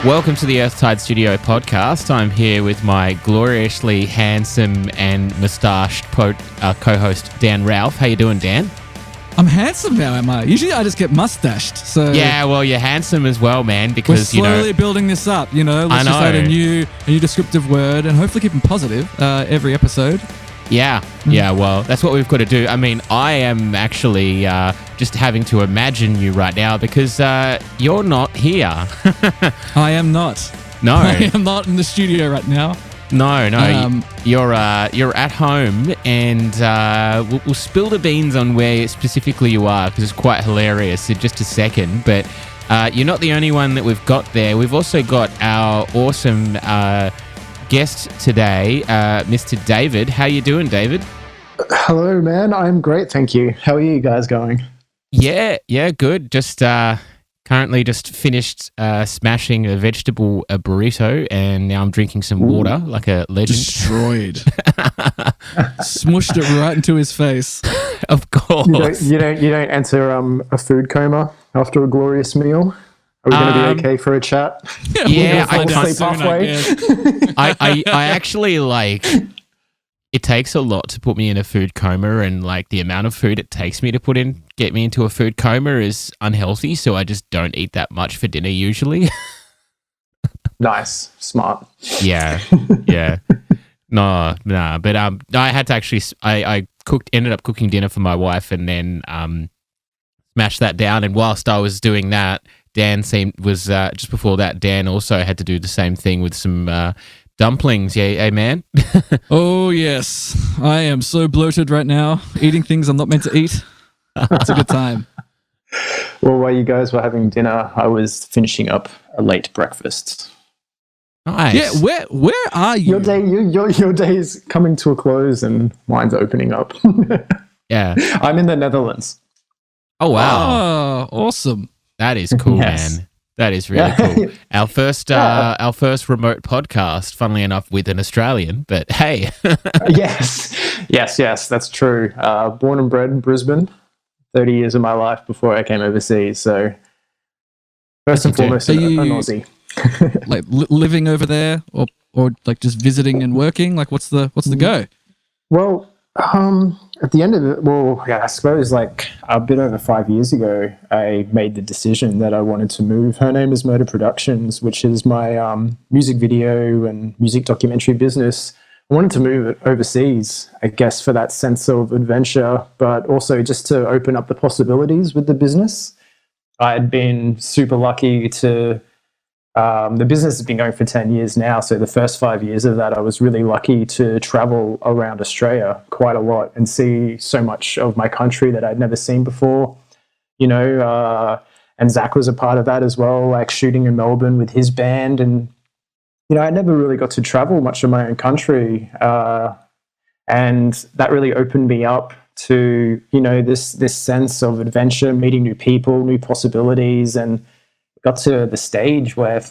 Welcome to the Earthtide Studio podcast. I'm here with my gloriously handsome and moustached co-host Dan Ralph. How you doing, Dan? I'm handsome now, am I? Usually I just get mustached. So yeah, well, you're handsome as well, man. Because we're slowly building this up. Let's just add a new descriptive word and hopefully keep them positive every episode. Yeah. Well, that's what we've got to do. I mean, I am actually just having to imagine you right now because you're not here. I am not. No, I am not in the studio right now. No, you're at home, and we'll spill the beans on where specifically you are because it's quite hilarious in just a second. But you're not the only one that we've got there. We've also got our awesome guest today, Mr. David. How you doing, David? Hello, man. I'm great, thank you. How are you guys going? Yeah, good. Just currently just finished smashing a burrito, and now I'm drinking some water like a legend. Destroyed. Smushed it right into his face. Of course. You don't enter a food coma after a glorious meal? Are we going to be okay for a chat? Yeah, I can't sleep halfway. I actually like. It takes a lot to put me in a food coma, and like the amount of food it takes me to get me into a food coma is unhealthy. So I just don't eat that much for dinner usually. Nice, smart. Yeah. No, but I had to actually. I ended up cooking dinner for my wife, and then smashed that down. And whilst I was doing that, Dan just before that. Dan also had to do the same thing with some dumplings. Yeah, man. Oh yes, I am so bloated right now, eating things I'm not meant to eat. It's a good time. Well, while you guys were having dinner, I was finishing up a late breakfast. Nice. Yeah, where are you? Your day is coming to a close, and mine's opening up. Yeah, I'm in the Netherlands. Oh wow! Oh, awesome. That is cool, Yes. man. That is really cool. Our first remote podcast, funnily enough, with an Australian. But hey, yes, that's true. Born and bred in Brisbane, 30 years of my life before I came overseas. So first and foremost, an Aussie. Like living over there, or like just visiting and working. Like, what's the go? Well, at the end of it, I suppose like a bit over 5 years ago, I made the decision that I wanted to move. Her name is Motor Productions, which is my music video and music documentary business. I wanted to move it overseas, I guess, for that sense of adventure, but also just to open up the possibilities with the business. I had been super lucky to... the business has been going for 10 years now, so the first 5 years of that, I was really lucky to travel around Australia quite a lot and see so much of my country that I'd never seen before, and Zach was a part of that as well, like shooting in Melbourne with his band. And, I never really got to travel much of my own country, and that really opened me up to, this sense of adventure, meeting new people, new possibilities, and got to the stage where, I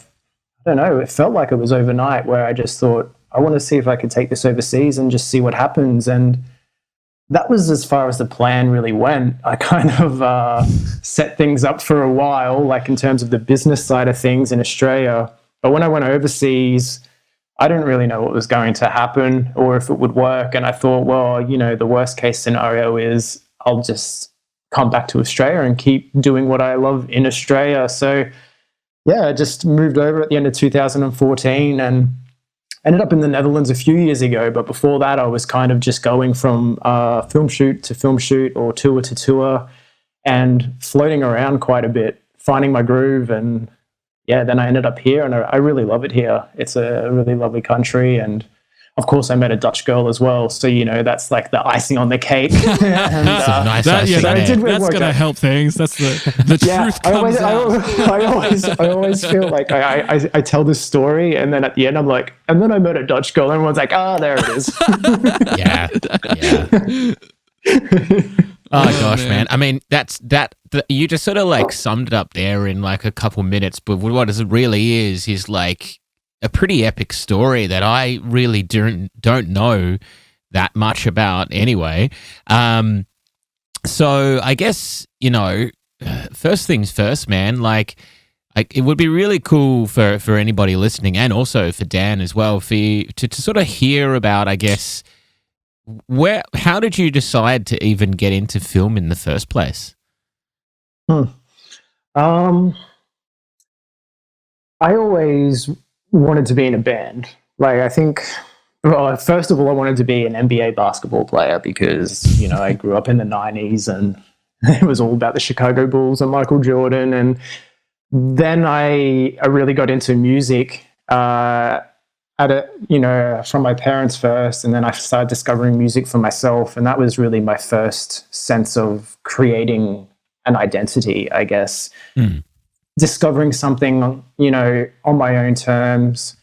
don't know, it felt like it was overnight, where I just thought, I want to see if I could take this overseas and just see what happens. And that was as far as the plan really went. I kind of set things up for a while, like in terms of the business side of things in Australia. But when I went overseas, I didn't really know what was going to happen or if it would work. And I thought, well, the worst case scenario is I'll just come back to Australia and keep doing what I love in Australia. So yeah, I just moved over at the end of 2014 and ended up in the Netherlands a few years ago. But before that, I was kind of just going from film shoot to film shoot or tour to tour and floating around quite a bit, finding my groove. And yeah, then I ended up here, and I really love it here. It's a really lovely country, and of course, I met a Dutch girl as well, so that's like the icing on the cake. And, nice that's going to help things. That's the truth comes out. I always feel like I tell this story, and then at the end, I'm like, and then I met a Dutch girl, and everyone's like, there it is. Yeah. Oh gosh, man. I mean, you just sort of like summed it up there in like a couple minutes, but what it really is like a pretty epic story that I really don't know that much about anyway. So I guess, first things first, man, like it would be really cool for anybody listening, and also for Dan as well, for you to sort of hear about, I guess, how did you decide to even get into film in the first place? I always wanted to be in a band. Like, I think, well, first of all, I wanted to be an NBA basketball player because, I grew up in the 90s and it was all about the Chicago Bulls and Michael Jordan. And then I really got into music from my parents first. And then I started discovering music for myself. And that was really my first sense of creating an identity, I guess. Discovering something, on my own terms,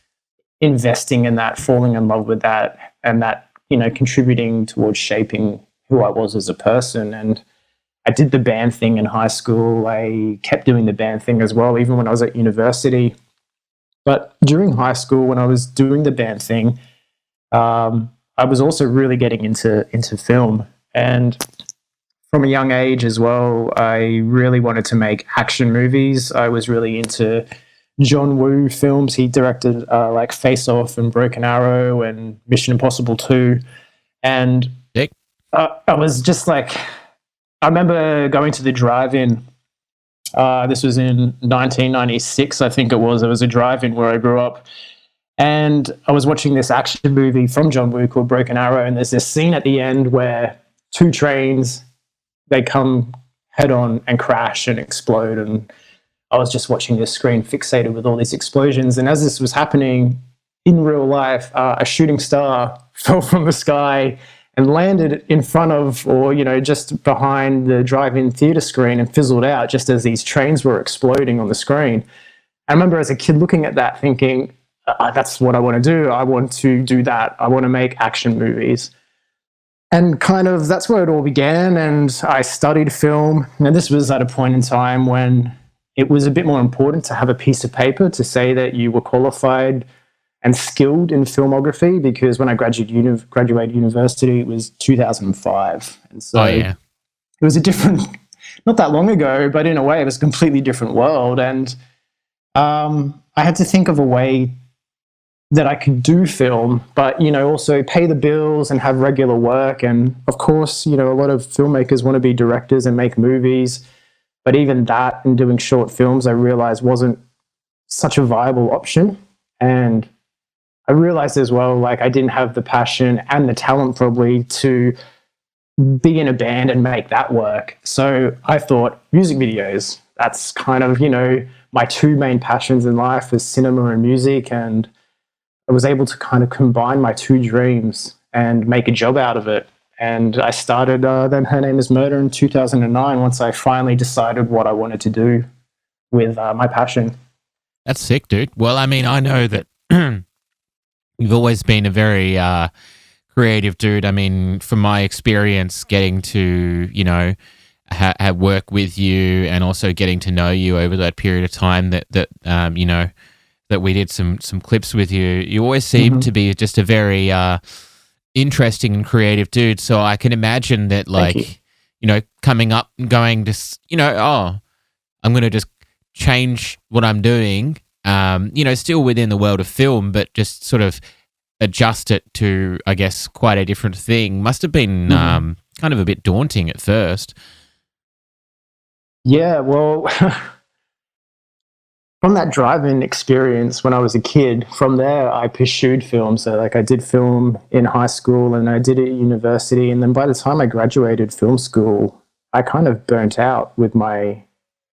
investing in that, falling in love with that, and that, contributing towards shaping who I was as a person. And I did the band thing in high school. I kept doing the band thing as well, even when I was at university. But during high school, when I was doing the band thing, I was also really getting into film. And from a young age as well, I really wanted to make action movies. I was really into John Woo films. He directed like Face Off and Broken Arrow and Mission Impossible 2. And I was just like, I remember going to the drive-in. This was in 1996, I think it was. It was a drive-in where I grew up. And I was watching this action movie from John Woo called Broken Arrow. And there's this scene at the end where two trains, they come head on and crash and explode. And I was just watching this screen fixated with all these explosions. And as this was happening in real life, a shooting star fell from the sky and landed in front of, or, just behind the drive-in theater screen and fizzled out just as these trains were exploding on the screen. I remember as a kid looking at that thinking, that's what I want to do. I want to do that. I want to make action movies. And kind of that's where it all began. And I studied film. And this was at a point in time when it was a bit more important to have a piece of paper to say that you were qualified and skilled in filmography, because when I graduated university, it was 2005. And so it was a different, not that long ago, but in a way it was a completely different world. And I had to think of a way that I could do film, but, also pay the bills and have regular work. And of course, a lot of filmmakers want to be directors and make movies, but even that and doing short films, I realized wasn't such a viable option. And I realized as well, like, I didn't have the passion and the talent probably to be in a band and make that work. So I thought music videos, that's kind of, my two main passions in life is cinema and music. And I was able to kind of combine my two dreams and make a job out of it. And I started Then Her Name Is Murder in 2009 once I finally decided what I wanted to do with my passion. That's sick, dude. Well, I mean, I know that you've always been a very creative dude. I mean, from my experience getting to, have work with you and also getting to know you over that period of time that we did some clips with you, you always seem to be just a very interesting and creative dude. So I can imagine that, like, coming up and going to, I'm going to just change what I'm doing, still within the world of film, but just sort of adjust it to, I guess, quite a different thing. Must have been kind of a bit daunting at first. Yeah, well, from that drive-in experience when I was a kid, from there I pursued film. So like I did film in high school and I did it at university. And then by the time I graduated film school, I kind of burnt out with my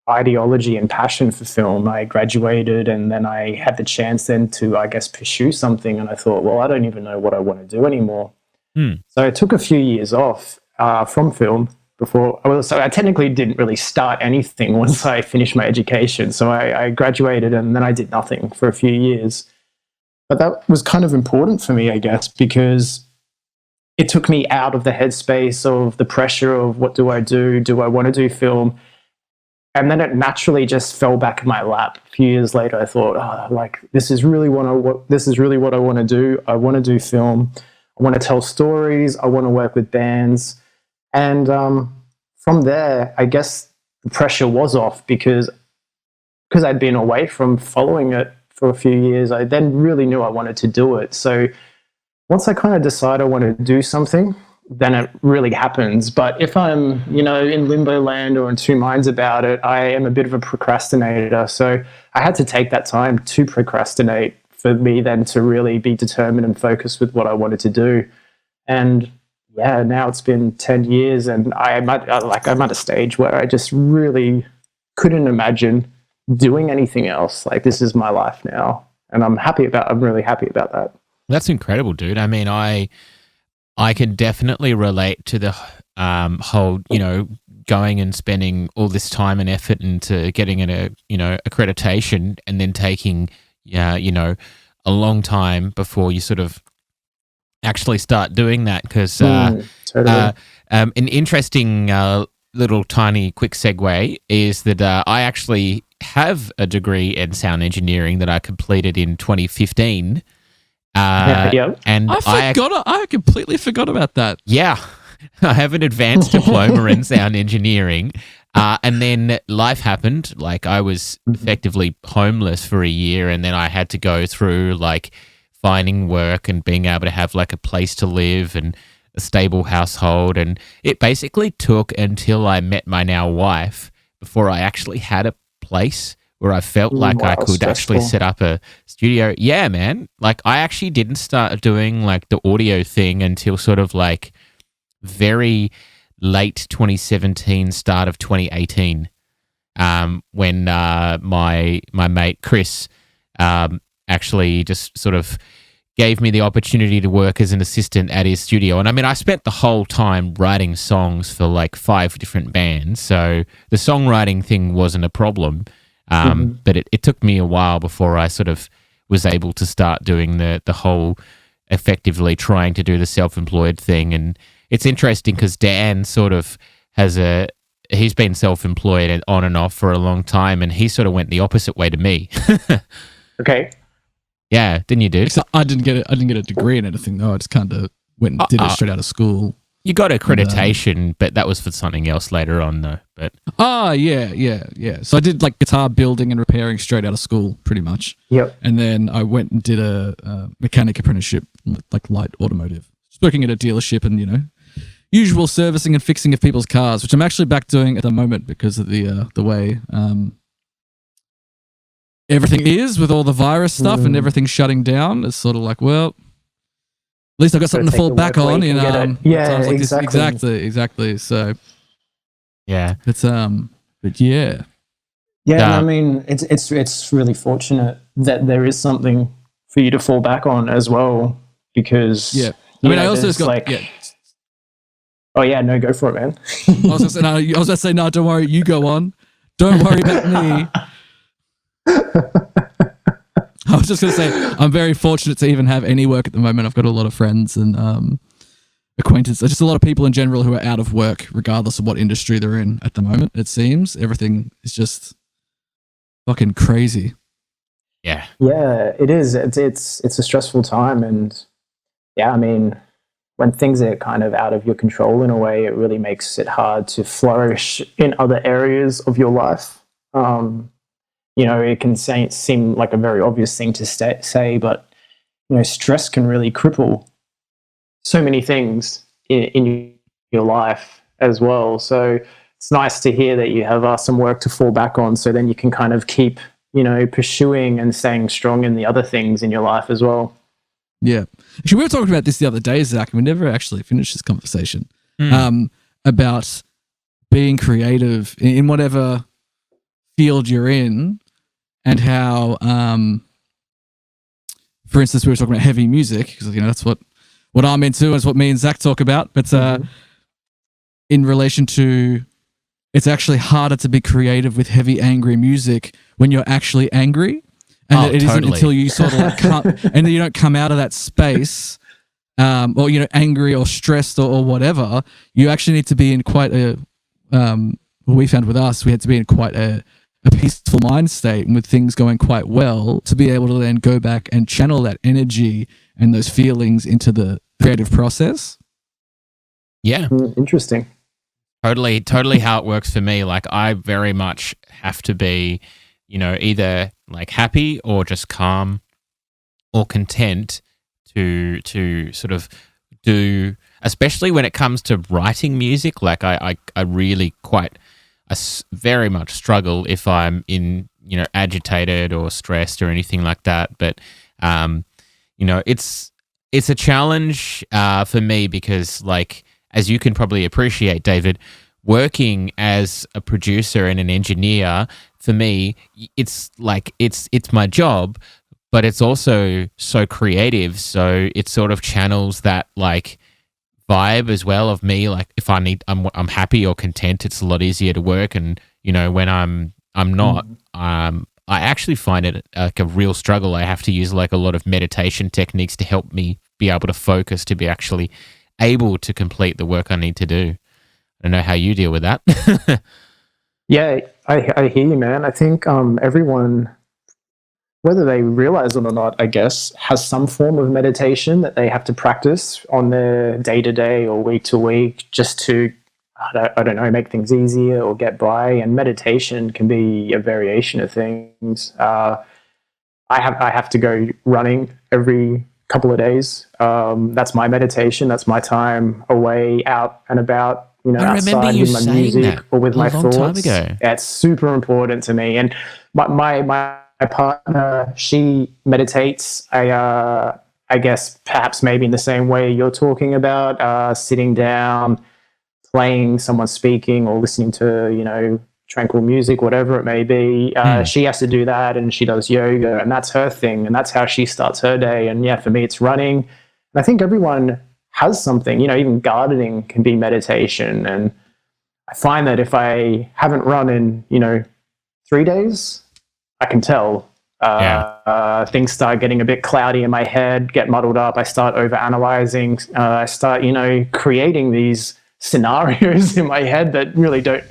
ideology and passion for film. I graduated and then I had the chance then to, I guess, pursue something. And I thought, well, I don't even know what I want to do anymore. So I took a few years off from film. So I technically didn't really start anything once I finished my education. So I graduated and then I did nothing for a few years. But that was kind of important for me, I guess, because it took me out of the headspace of the pressure of what do I do? Do I want to do film? And then it naturally just fell back in my lap. A few years later, I thought, this is really what I want to do. I want to do film. I want to tell stories. I want to work with bands. And from there, I guess the pressure was off because because I'd been away from following it for a few years, I then really knew I wanted to do it. So once I kind of decide I want to do something, then it really happens. But if I'm, in limbo land or in two minds about it, I am a bit of a procrastinator. So I had to take that time to procrastinate for me then to really be determined and focused with what I wanted to do. And yeah, now it's been 10 years and I'm at a stage where I just really couldn't imagine doing anything else. Like, this is my life now. And I'm really happy about that. That's incredible, dude. I mean, I can definitely relate to the whole, going and spending all this time and effort into getting accreditation and then taking, a long time before you sort of actually start doing that. Because totally. An interesting little tiny quick segue is that I actually have a degree in sound engineering that I completed in 2015. And I completely forgot about that. Yeah, I have an advanced diploma in sound engineering, and then life happened. Like, I was effectively homeless for a year, and then I had to go through like finding work and being able to have like a place to live and a stable household. And it basically took until I met my now wife before I actually had a place where I felt like I could actually set up a studio. Yeah, man. Like, I actually didn't start doing like the audio thing until sort of like very late 2017, start of 2018, when my mate Chris actually just sort of gave me the opportunity to work as an assistant at his studio. And I mean, I spent the whole time writing songs for like 5 different bands, so the songwriting thing wasn't a problem. But it took me a while before I sort of was able to start doing the whole effectively trying to do the self-employed thing. And it's interesting because Dan sort of he's been self-employed and on and off for a long time, and he sort of went the opposite way to me. Okay. Yeah, didn't you, dude? I didn't get a degree in anything though. I just kind of went and did it straight out of school. You got accreditation, but that was for something else later on, though. But yeah. So I did like guitar building and repairing straight out of school, pretty much. Yep. And then I went and did a mechanic apprenticeship, like light automotive, just working at a dealership and usual servicing and fixing of people's cars, which I'm actually back doing at the moment because of the way everything is with all the virus stuff and everything shutting down. It's sort of like, well, at least I've got something to fall back on in times like this. Exactly. So yeah, but yeah. I mean, it's really fortunate that there is something for you to fall back on as well, because I mean, I also just got like, oh yeah, no, go for it, man. I was gonna say, no, don't worry, you go on. Don't worry about me. I was just going to say, I'm very fortunate to even have any work at the moment. I've got a lot of friends and acquaintances, just a lot of people in general who are out of work, regardless of what industry they're in at the moment. It seems everything is just fucking crazy. Yeah, it is. It's a stressful time, and I mean, when things are kind of out of your control in a way, it really makes it hard to flourish in other areas of your life. It can seem like a very obvious thing to say, but stress can really cripple so many things in your life as well. So it's nice to hear that you have some work to fall back on, so then you can kind of keep pursuing and staying strong in the other things in your life as well. Yeah, actually, we were talking about this the other day, Zach, and we never actually finished this conversation about being creative in whatever field you're in. And how, for instance, we were talking about heavy music, because that's what I'm into, and it's what me and Zach talk about. But in relation to, it's actually harder to be creative with heavy, angry music when you're actually angry, and it isn't until you sort of like come, and then you don't come out of that space, or angry or stressed or whatever. You actually need to be in quite a. What we found with us, we had to be in quite a peaceful mind state and with things going quite well to be able to then go back and channel that energy and those feelings into the creative process. Yeah. Interesting. Totally how it works for me. Like, I very much have to be either like happy or just calm or content to sort of do, especially when it comes to writing music. Like I really very much struggle if I'm in, agitated or stressed or anything like that. But, it's a challenge for me because, like, as you can probably appreciate, David, working as a producer and an engineer, for me, it's like, it's my job, but it's also so creative. So it sort of channels that like vibe as well of me. Like if I'm happy or content, it's a lot easier to work. And, when I'm not, I actually find it like a real struggle. I have to use like a lot of meditation techniques to help me be able to focus, to be actually able to complete the work I need to do. I don't know how you deal with that. Yeah, I hear you, man. I think everyone, whether they realize it or not, I guess, has some form of meditation that they have to practice on their day-to-day or week-to-week just to, I don't know, make things easier or get by. And meditation can be a variation of things. I have to go running every couple of days. That's my meditation. That's my time away, out and about, outside with my music or with my thoughts. Time ago. Yeah, it's super important to me. And my partner, she meditates. I guess perhaps maybe in the same way you're talking about, sitting down, playing someone speaking or listening to, tranquil music, whatever it may be. She has to do that, and she does yoga, and that's her thing, and that's how she starts her day. And yeah, for me, it's running. And I think everyone has something, even gardening can be meditation. And I find that if I haven't run in, 3 days, I can tell things start getting a bit cloudy in my head, get muddled up. I start overanalyzing. I start, creating these scenarios in my head that really don't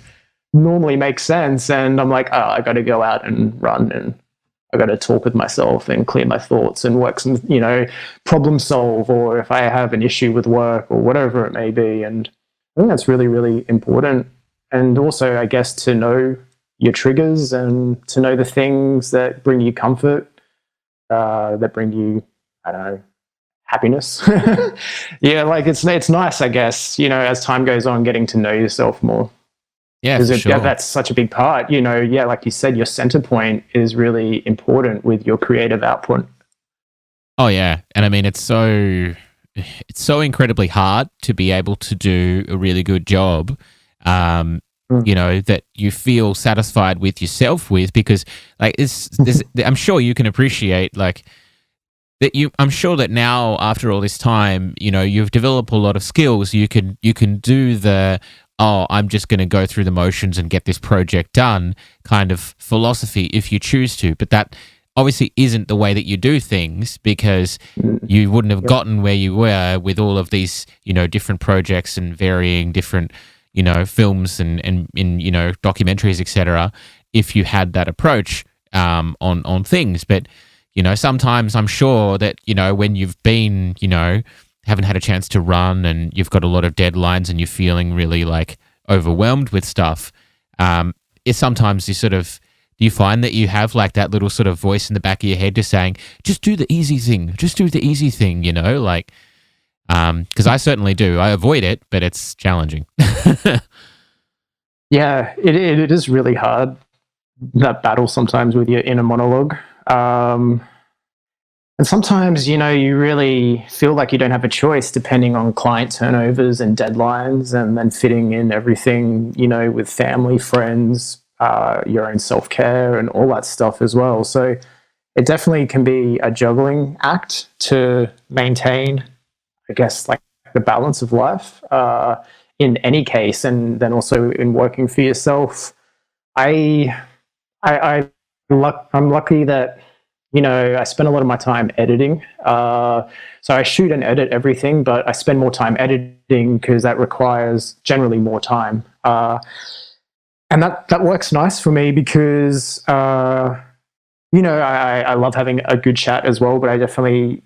normally make sense. And I'm like, I got to go out and run, and I got to talk with myself and clear my thoughts and work some, problem solve, or if I have an issue with work or whatever it may be. And I think that's really, really important. And also, I guess, to know your triggers and to know the things that bring you comfort, that bring you, I don't know, happiness. Yeah, like it's nice, I guess, as time goes on, getting to know yourself more. Yeah, for sure. That's such a big part. Like you said, your center point is really important with your creative output. Oh yeah, and I mean it's so incredibly hard to be able to do a really good job. That you feel satisfied with yourself with, because like I'm sure you can appreciate like that I'm sure that now after all this time, you've developed a lot of skills. You can do the, I'm just going to go through the motions and get this project done kind of philosophy if you choose to. But that obviously isn't the way that you do things, because you wouldn't have gotten where you were with all of these, different projects and varying different, films and documentaries, etc., if you had that approach on things. But, sometimes I'm sure that, when you've been, haven't had a chance to run and you've got a lot of deadlines and you're feeling really like overwhelmed with stuff, it's sometimes do you find that you have like that little sort of voice in the back of your head just saying, just do the easy thing, like, because I certainly do. I avoid it, but it's challenging. Yeah, it is really hard, that battle sometimes with your inner monologue. And sometimes, you really feel like you don't have a choice depending on client turnovers and deadlines, and then fitting in everything, with family, friends, your own self-care and all that stuff as well. So it definitely can be a juggling act to maintain, I guess, like the balance of life in any case. And then also in working for yourself, I'm lucky that, I spend a lot of my time editing. So I shoot and edit everything, but I spend more time editing because that requires generally more time. And that works nice for me because, I love having a good chat as well, but I definitely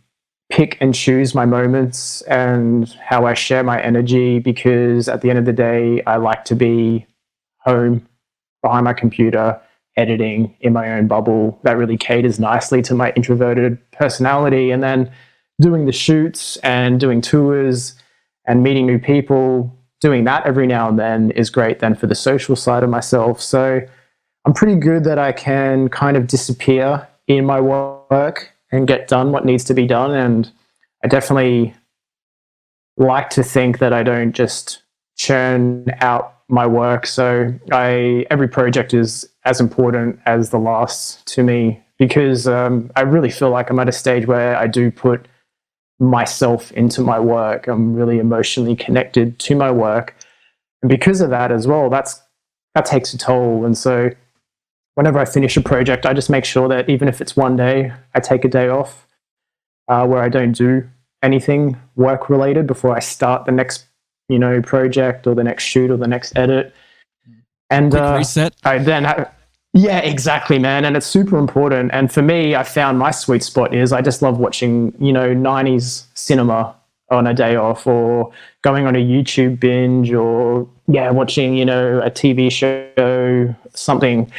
pick and choose my moments and how I share my energy, because at the end of the day, I like to be home behind my computer, editing in my own bubble that really caters nicely to my introverted personality. And then doing the shoots and doing tours and meeting new people, doing that every now and then is great then for the social side of myself. So I'm pretty good that I can kind of disappear in my work and get done what needs to be done. And I definitely like to think that I don't just churn out my work. So every project is as important as the last to me, because I really feel like I'm at a stage where I do put myself into my work. I'm really emotionally connected to my work. And because of that as well, that takes a toll. And so whenever I finish a project, I just make sure that even if it's one day, I take a day off where I don't do anything work related before I start the next, project or the next shoot or the next edit. And reset. Yeah, exactly, man. And it's super important. And for me, I found my sweet spot is I just love watching, 90s cinema on a day off, or going on a YouTube binge, or watching, a TV show, something.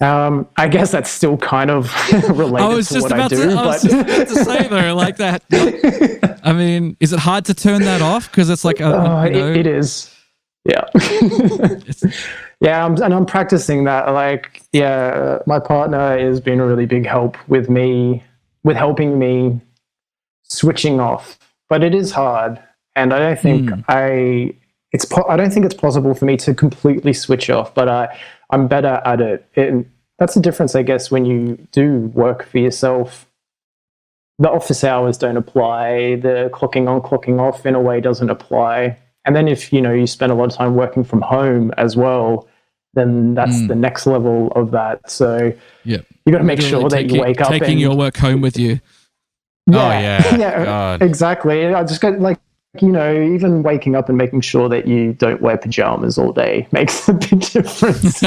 I guess that's still kind of related to what I do. I was just about to say though, like that. I mean, is it hard to turn that off? Because it's like it is. Yeah. I'm practicing that. My partner has been a really big help with helping me switching off. But it is hard, and I don't think I don't think it's possible for me to completely switch off. But I'm better at it. That's the difference, I guess, when you do work for yourself. The office hours don't apply. The clocking on, clocking off in a way doesn't apply. And then if, you spend a lot of time working from home as well, then that's the next level of that. So you got to make sure that you wake up. Taking your work home with you. Yeah, God. Exactly. I just got even waking up and making sure that you don't wear pajamas all day makes a big difference.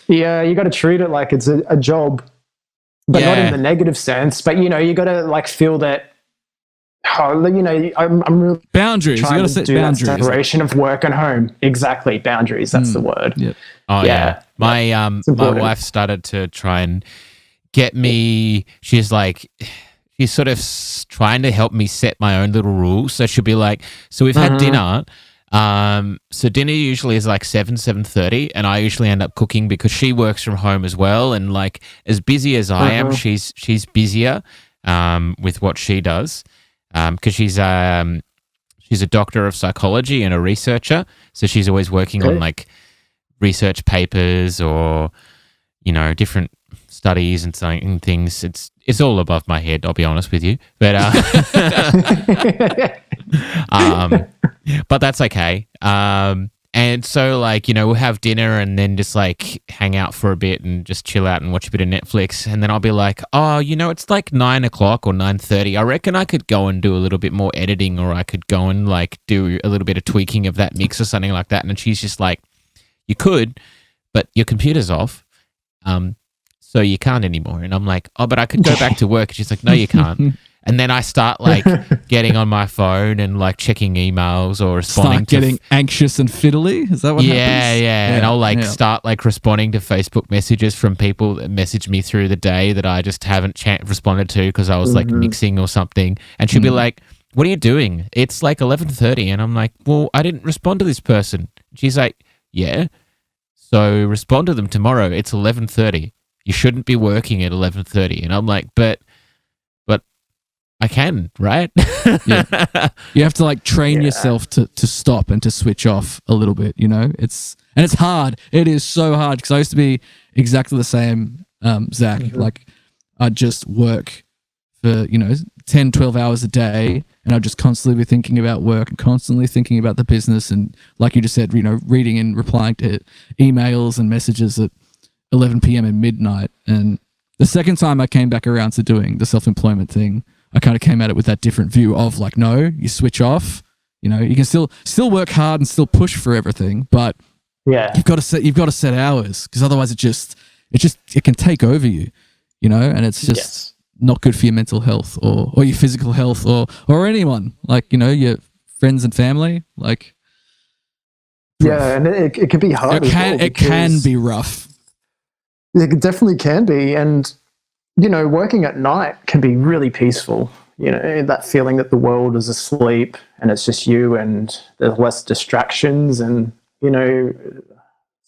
You got to treat it like it's a job, but not in the negative sense. But, you got to feel that, I'm really boundaries. You got to set boundaries. Separation of work and home. Exactly. Boundaries. That's the word. Yep. Oh yeah. My wife started to try and get me. She's sort of trying to help me set my own little rules. So she'll be like, so we've had dinner. So dinner usually is 7:30, and I usually end up cooking because she works from home as well. And as busy as I am, she's busier with what she does. Because she's a doctor of psychology and a researcher, so she's always working on research papers or different studies and things. It's all above my head, I'll be honest with you, but but that's okay. And so we'll have dinner and then just hang out for a bit and just chill out and watch a bit of Netflix. And then I'll be like, it's 9 o'clock or 9:30. I reckon I could go and do a little bit more editing, or I could go and do a little bit of tweaking of that mix or something like that. And she's just like, you could, but your computer's off. So you can't anymore. And I'm like, but I could go back to work. And she's like, no, you can't. And then I start getting on my phone and checking emails or responding. Start getting anxious and fiddly. Is that what happens? Yeah. And I'll start responding to Facebook messages from people that message me through the day that I just haven't responded to because I was mixing or something. And she'll be like, what are you doing? It's 11:30. And I'm like, well, I didn't respond to this person. She's like, yeah. So respond to them tomorrow. It's 11:30. You shouldn't be working at 11:30. And I'm like, but I can, right? Yeah. You have to train yourself to stop and to switch off a little bit, It's hard. It is so hard, because I used to be exactly the same, Zach. I'd just work for, 10, 12 hours a day, and I'd just constantly be thinking about work and constantly thinking about the business. And like you just said, reading and replying to emails and messages at 11 p.m. and midnight. And the second time I came back around to doing the self-employment thing, I kind of came at it with that different view of no, you switch off. You can still work hard and still push for everything, but you've got to set hours, because otherwise it can take over you, and it's just not good for your mental health or your physical health or anyone, your friends and family. And it can be hard. It can be rough. It definitely can be. And, working at night can be really peaceful. That feeling that the world is asleep and it's just you and there's less distractions. And,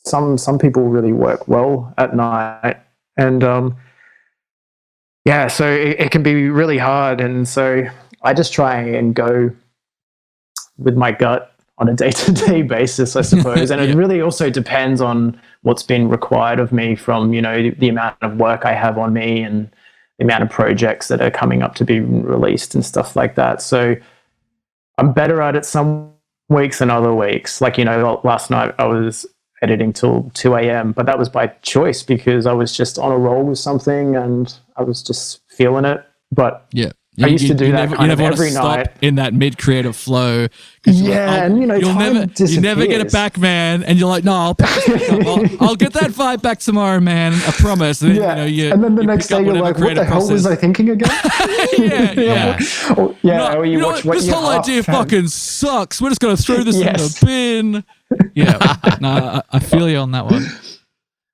some people really work well at night. And, so it can be really hard. And so I just try and go with my gut on a day-to-day basis, I suppose. And it really also depends on what's been required of me from, the amount of work I have on me and the amount of projects that are coming up to be released and stuff like that. So I'm better at it some weeks than other weeks. Like, last night I was editing till 2 a.m., but that was by choice because I was just on a roll with something and I was just feeling it. But I used to do that kind of every night in that mid-creative flow. Yeah, and you never get it back, man. And you're like, no, I'll pick this back up. I'll get that vibe back tomorrow, man. I promise. And then, and then the next day you're like, what the hell was I thinking again? This whole idea fucking sucks. We're just gonna throw this in the bin. No, I feel you on that one.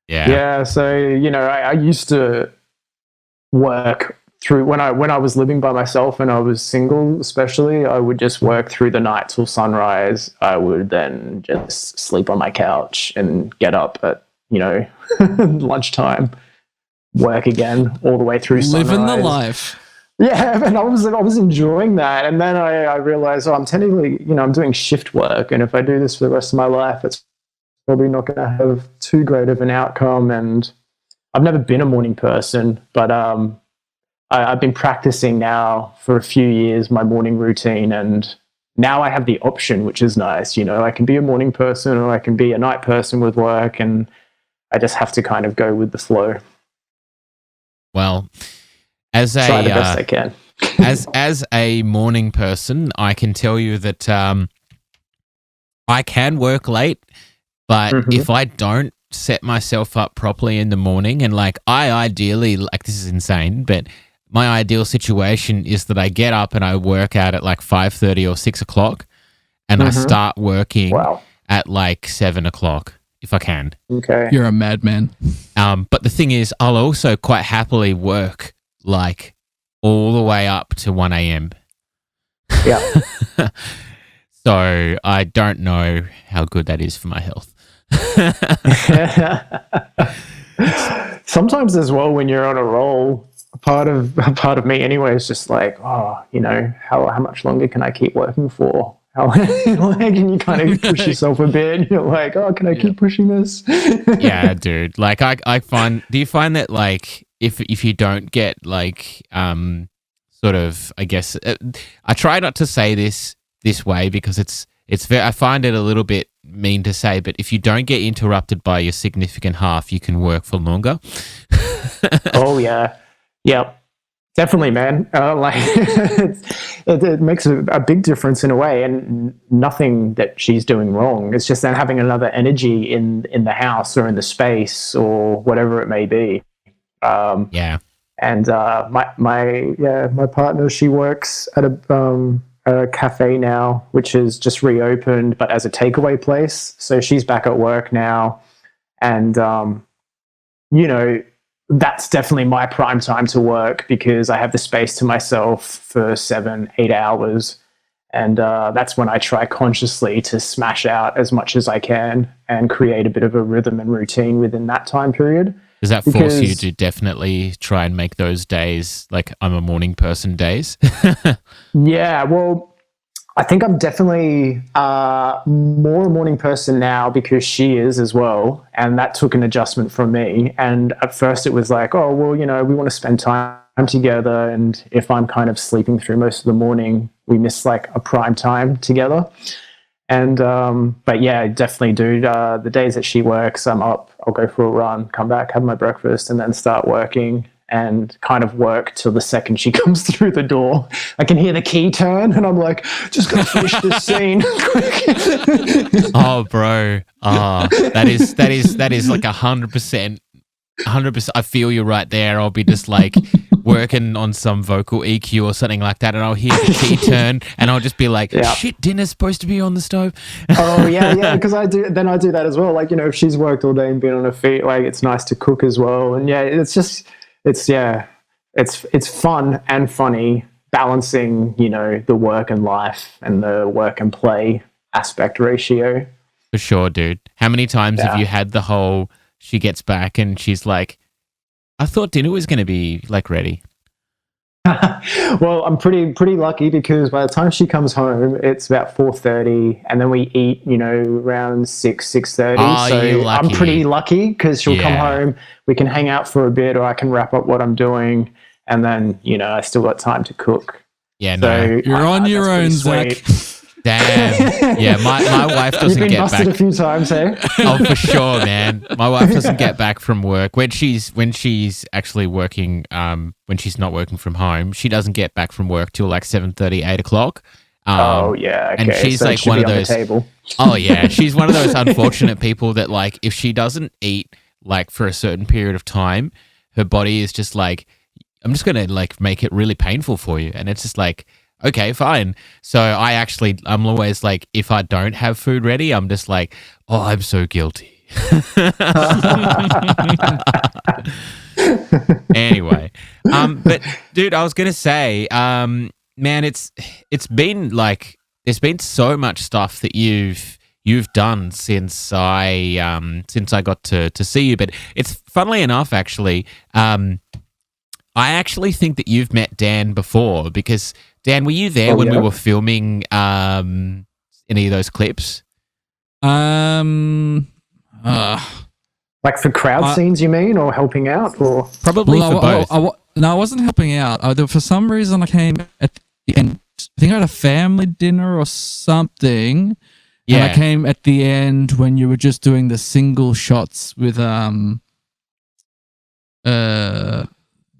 Yeah. So I used to work through when I was living by myself and I was single, especially. I would just work through the night till sunrise. I would then just sleep on my couch and get up at lunchtime, work again all the way through sunrise. Living the life. Yeah, and I was enjoying that, and then I realized, I'm technically, I'm doing shift work, and if I do this for the rest of my life, it's probably not going to have too great of an outcome. And I've never been a morning person, but I've been practicing now for a few years my morning routine, and now I have the option, which is nice. I can be a morning person or I can be a night person with work, and I just have to kind of go with the flow. Well, try the best I can. as a morning person, I can tell you that I can work late, but if I don't set myself up properly in the morning, and I ideally, this is insane, but my ideal situation is that I get up and I work out at 5:30 or 6 o'clock, and I start working at 7 o'clock if I can. Okay, you're a madman. But the thing is, I'll also quite happily work all the way up to 1 a.m. Yeah. So I don't know how good that is for my health. Sometimes as well, when you're on a roll, a part of me anyway is just how much longer can I keep working for? How can you kind of push yourself a bit? You're like, can I keep pushing this? Yeah, dude. I find. Do you find that if you don't get sort of, I guess, I try not to say this way because it's very, I find it a little bit mean to say, but if you don't get interrupted by your significant half, you can work for longer. Oh yeah, definitely, man. It makes a big difference in a way, and nothing that she's doing wrong. It's just then having another energy in the house or in the space or whatever it may be. And my partner, she works at a cafe now, which is just reopened, but as a takeaway place. So she's back at work now, and that's definitely my prime time to work because I have the space to myself for 7-8 hours, and that's when I try consciously to smash out as much as I can and create a bit of a rhythm and routine within that time period. Does that force you to definitely try and make those days I'm a morning person days? Yeah, well, I think I'm definitely more a morning person now because she is as well, and that took an adjustment from me. And at first it was we want to spend time together, and if I'm kind of sleeping through most of the morning, we miss a prime time together. And but yeah, definitely, dude. The days that she works, I'm up. I'll go for a run, come back, have my breakfast, and then start working. And kind of work till the second she comes through the door. I can hear the key turn, and I'm like, just gotta finish this scene quick. Oh, bro. That is 100%. 100%. I feel you right there. I'll be just working on some vocal EQ or something like that, and I'll hear the key turn, and I'll just be like, "Shit, dinner's supposed to be on the stove." Oh yeah, because I do that as well. Like, you know, if she's worked all day and been on her feet, like, it's nice to cook as well. And yeah, it's fun and funny balancing, you know, the work and life and the work and play aspect ratio. For sure, dude. How many times have you had the whole, she gets back and she's like, I thought dinner was going to be like ready. Well, I'm pretty lucky because by the time she comes home, it's about 4:30, and then we eat, you know, around 6:30. Oh, so I'm pretty lucky because she'll come home, we can hang out for a bit, or I can wrap up what I'm doing, and then, you know, I still got time to cook. Yeah, so no, you're on your own, Zach. Damn. Yeah, my wife doesn't You've been get busted back. a few times, hey? Oh, for sure, man. My wife doesn't get back from work when she's actually working. When she's not working from home, she doesn't get back from work till like 7:30, 8 o'clock. Oh yeah, okay. And she's so like one of those. Oh yeah, she's one of those unfortunate people that, like, if she doesn't eat like for a certain period of time, her body is just like, I'm just gonna like make it really painful for you, and it's just like, okay, fine. So I'm always like, if I don't have food ready, I'm just like, oh, I'm so guilty. Anyway, but dude, I was gonna say, man, it's been like, there's been so much stuff that you've done since I got to see you. But it's, funnily enough, actually, I actually think that you've met Dan before, because Dan, were you there when we were filming any of those clips? Like for crowd scenes, you mean, or helping out, or probably for both? No, I wasn't helping out. For some reason, I came at the end. I think I had a family dinner or something. Yeah, and I came at the end when you were just doing the single shots with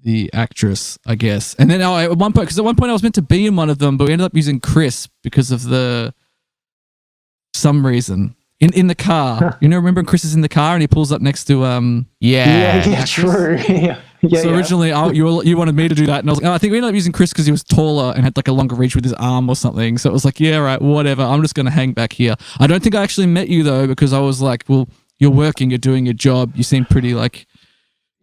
the actress, I guess. And then at one point I was meant to be in one of them, but we ended up using Chris because of some reason. In the car. You know, remember Chris is in the car and he pulls up next to yeah, true. So originally you wanted me to do that, and I was like, I think we ended up using Chris because he was taller and had like a longer reach with his arm or something. So it was like, yeah, right, whatever. I'm just gonna hang back here. I don't think I actually met you though, because I was like, well, you're working, you're doing your job. You seem pretty like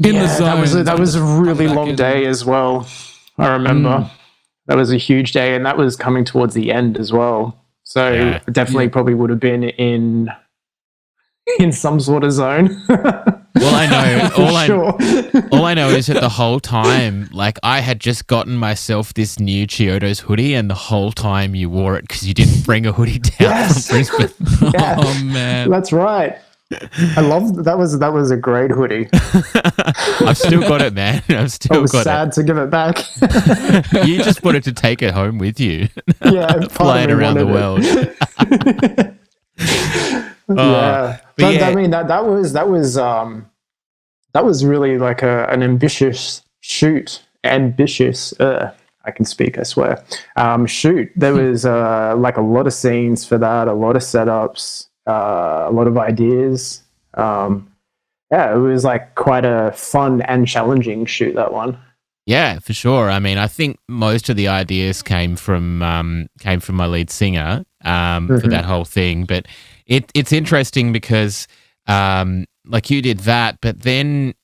in the zone. That was a really long day as well. I remember that was a huge day, and that was coming towards the end as well. So definitely probably would have been in some sort of zone. Well, I know. All I know is that the whole time, like, I had just gotten myself this new Chiodo's hoodie, and the whole time you wore it because you didn't bring a hoodie down from Brisbane. Yeah. Oh man, that's right. I love that. Was a great hoodie. I've still got it, man. I was sad to give it back. You just wanted to take it home with you. Yeah, fly it around the world. Yeah, but I mean that was really like an ambitious shoot. Ambitious. I can speak, I swear. Shoot. There was like a lot of scenes for that, a lot of setups. A lot of ideas. It was like quite a fun and challenging shoot, that one. Yeah, for sure. I mean, I think most of the ideas came from my lead singer for that whole thing. But it's interesting because like you did that, but then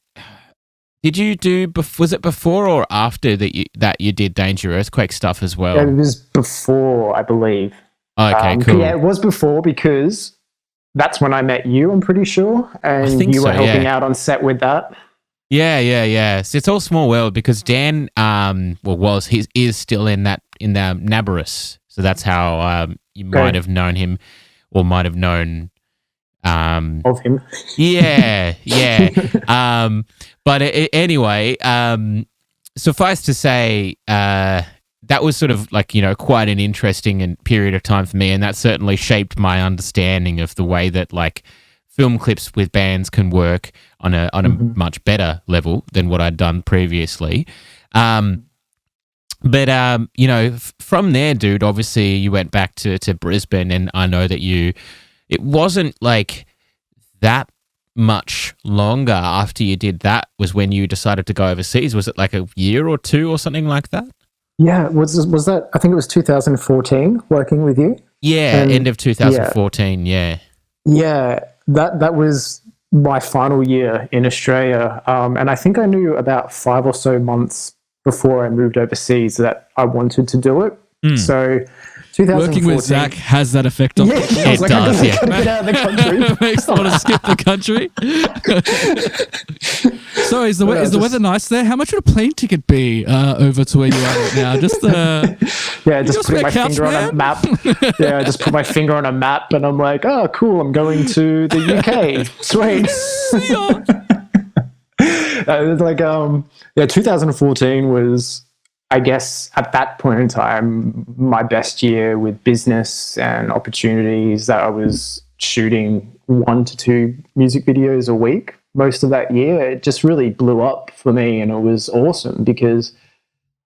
did you do? Was it before or after that you did Danger Earthquake stuff as well? Yeah, it was before, I believe. Okay, cool. Yeah, it was before because that's when I met you, I'm pretty sure. And you were helping out on set with that. Yeah. So it's all small world because Dan, he is still in the Nabarus. So that's how you might have known him or might have known of him. Yeah. But anyway, suffice to say, that was sort of like, you know, quite an interesting period of time for me, and that certainly shaped my understanding of the way that like film clips with bands can work on a much better level than what I'd done previously. But you know, from there, dude, obviously you went back to Brisbane, and I know that it wasn't like that much longer after you did that was when you decided to go overseas. Was it like a year or two or something like that? Yeah, was that? I think it was 2014. Working with you. Yeah, end of 2014. Yeah. That was my final year in Australia, and I think I knew about 5 or so months before I moved overseas that I wanted to do it. So 2014. Working with Zach has that effect on Yeah, it does. I gotta get out of the country. It makes me want to skip the country. So is the weather nice there? How much would a plane ticket be over to where you are right now? Just just put my finger on a map. Yeah, I just put my finger on a map, and I'm like, oh, cool, I'm going to the UK. Sweet. It was like 2014 was, I guess, at that point in time, my best year with business and opportunities. That I was shooting 1 to 2 music videos a week most of that year. It just really blew up for me, and it was awesome because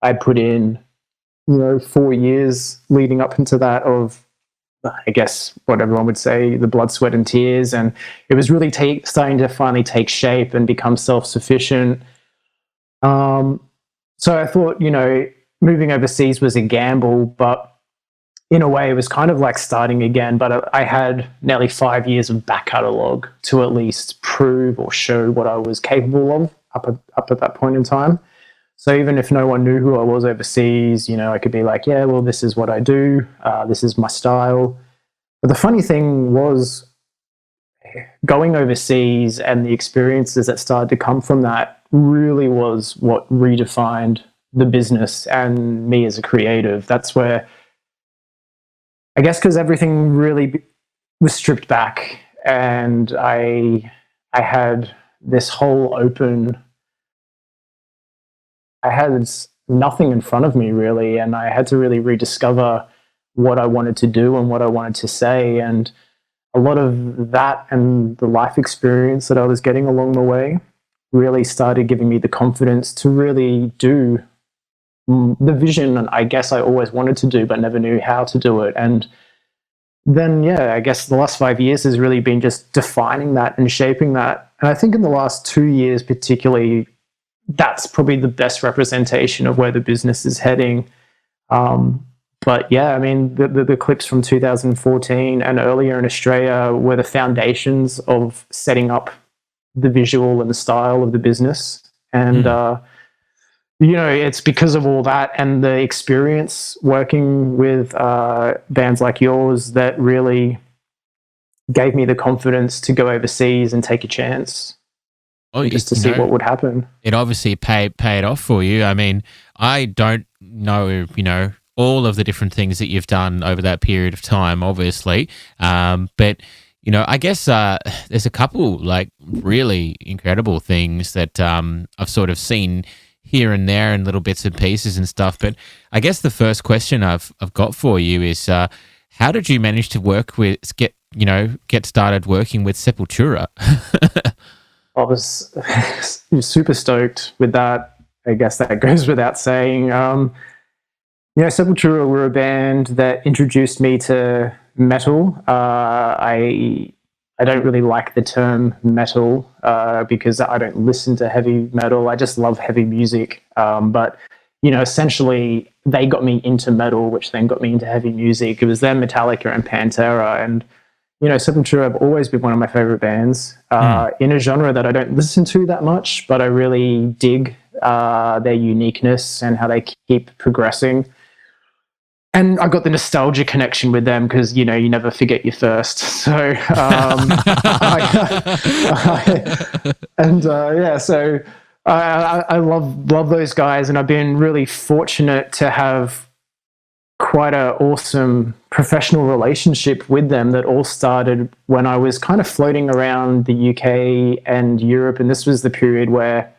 I put in, 4 years leading up into that of, I guess, what everyone would say, the blood, sweat, and tears. And it was really starting to finally take shape and become self-sufficient. So I thought, moving overseas was a gamble, but in a way it was kind of like starting again. But I had nearly 5 years of back catalogue to at least prove or show what I was capable of up at that point in time. So even if no one knew who I was overseas, I could be like, yeah, well, this is what I do. This is my style. But the funny thing was, going overseas and the experiences that started to come from that really was what redefined the business and me as a creative. That's where, I guess, because everything really was stripped back, and I had this whole open, I had nothing in front of me really, and I had to really rediscover what I wanted to do and what I wanted to say. And a lot of that and the life experience that I was getting along the way really started giving me the confidence to really do the vision, and I guess I always wanted to do but never knew how to do it. And then I guess the last 5 years has really been just defining that and shaping that. And I think in the last 2 years particularly, that's probably the best representation of where the business is heading. But I mean, the clips from 2014 and earlier in Australia were the foundations of setting up the visual and the style of the business. And it's because of all that and the experience working with bands like yours that really gave me the confidence to go overseas and take a chance. Just to see what would happen. It obviously paid off for you. I mean, I don't know, all of the different things that you've done over that period of time, obviously. But, I guess there's a couple like really incredible things that I've sort of seen here and there in little bits and pieces and stuff. But I guess the first question I've got for you is, how did you manage to get started working with Sepultura? I was super stoked with that. I guess that goes without saying. Sepultura were a band that introduced me to metal. I don't really like the term metal because I don't listen to heavy metal. I just love heavy music. But essentially they got me into metal, which then got me into heavy music. It was them, Metallica, and Pantera, and Sepultura have always been one of my favorite bands in a genre that I don't listen to that much, but I really dig their uniqueness and how they keep progressing. And I got the nostalgia connection with them because, you never forget your first. So, so I love those guys, and I've been really fortunate to have quite an awesome professional relationship with them that all started when I was kind of floating around the UK and Europe. And this was the period where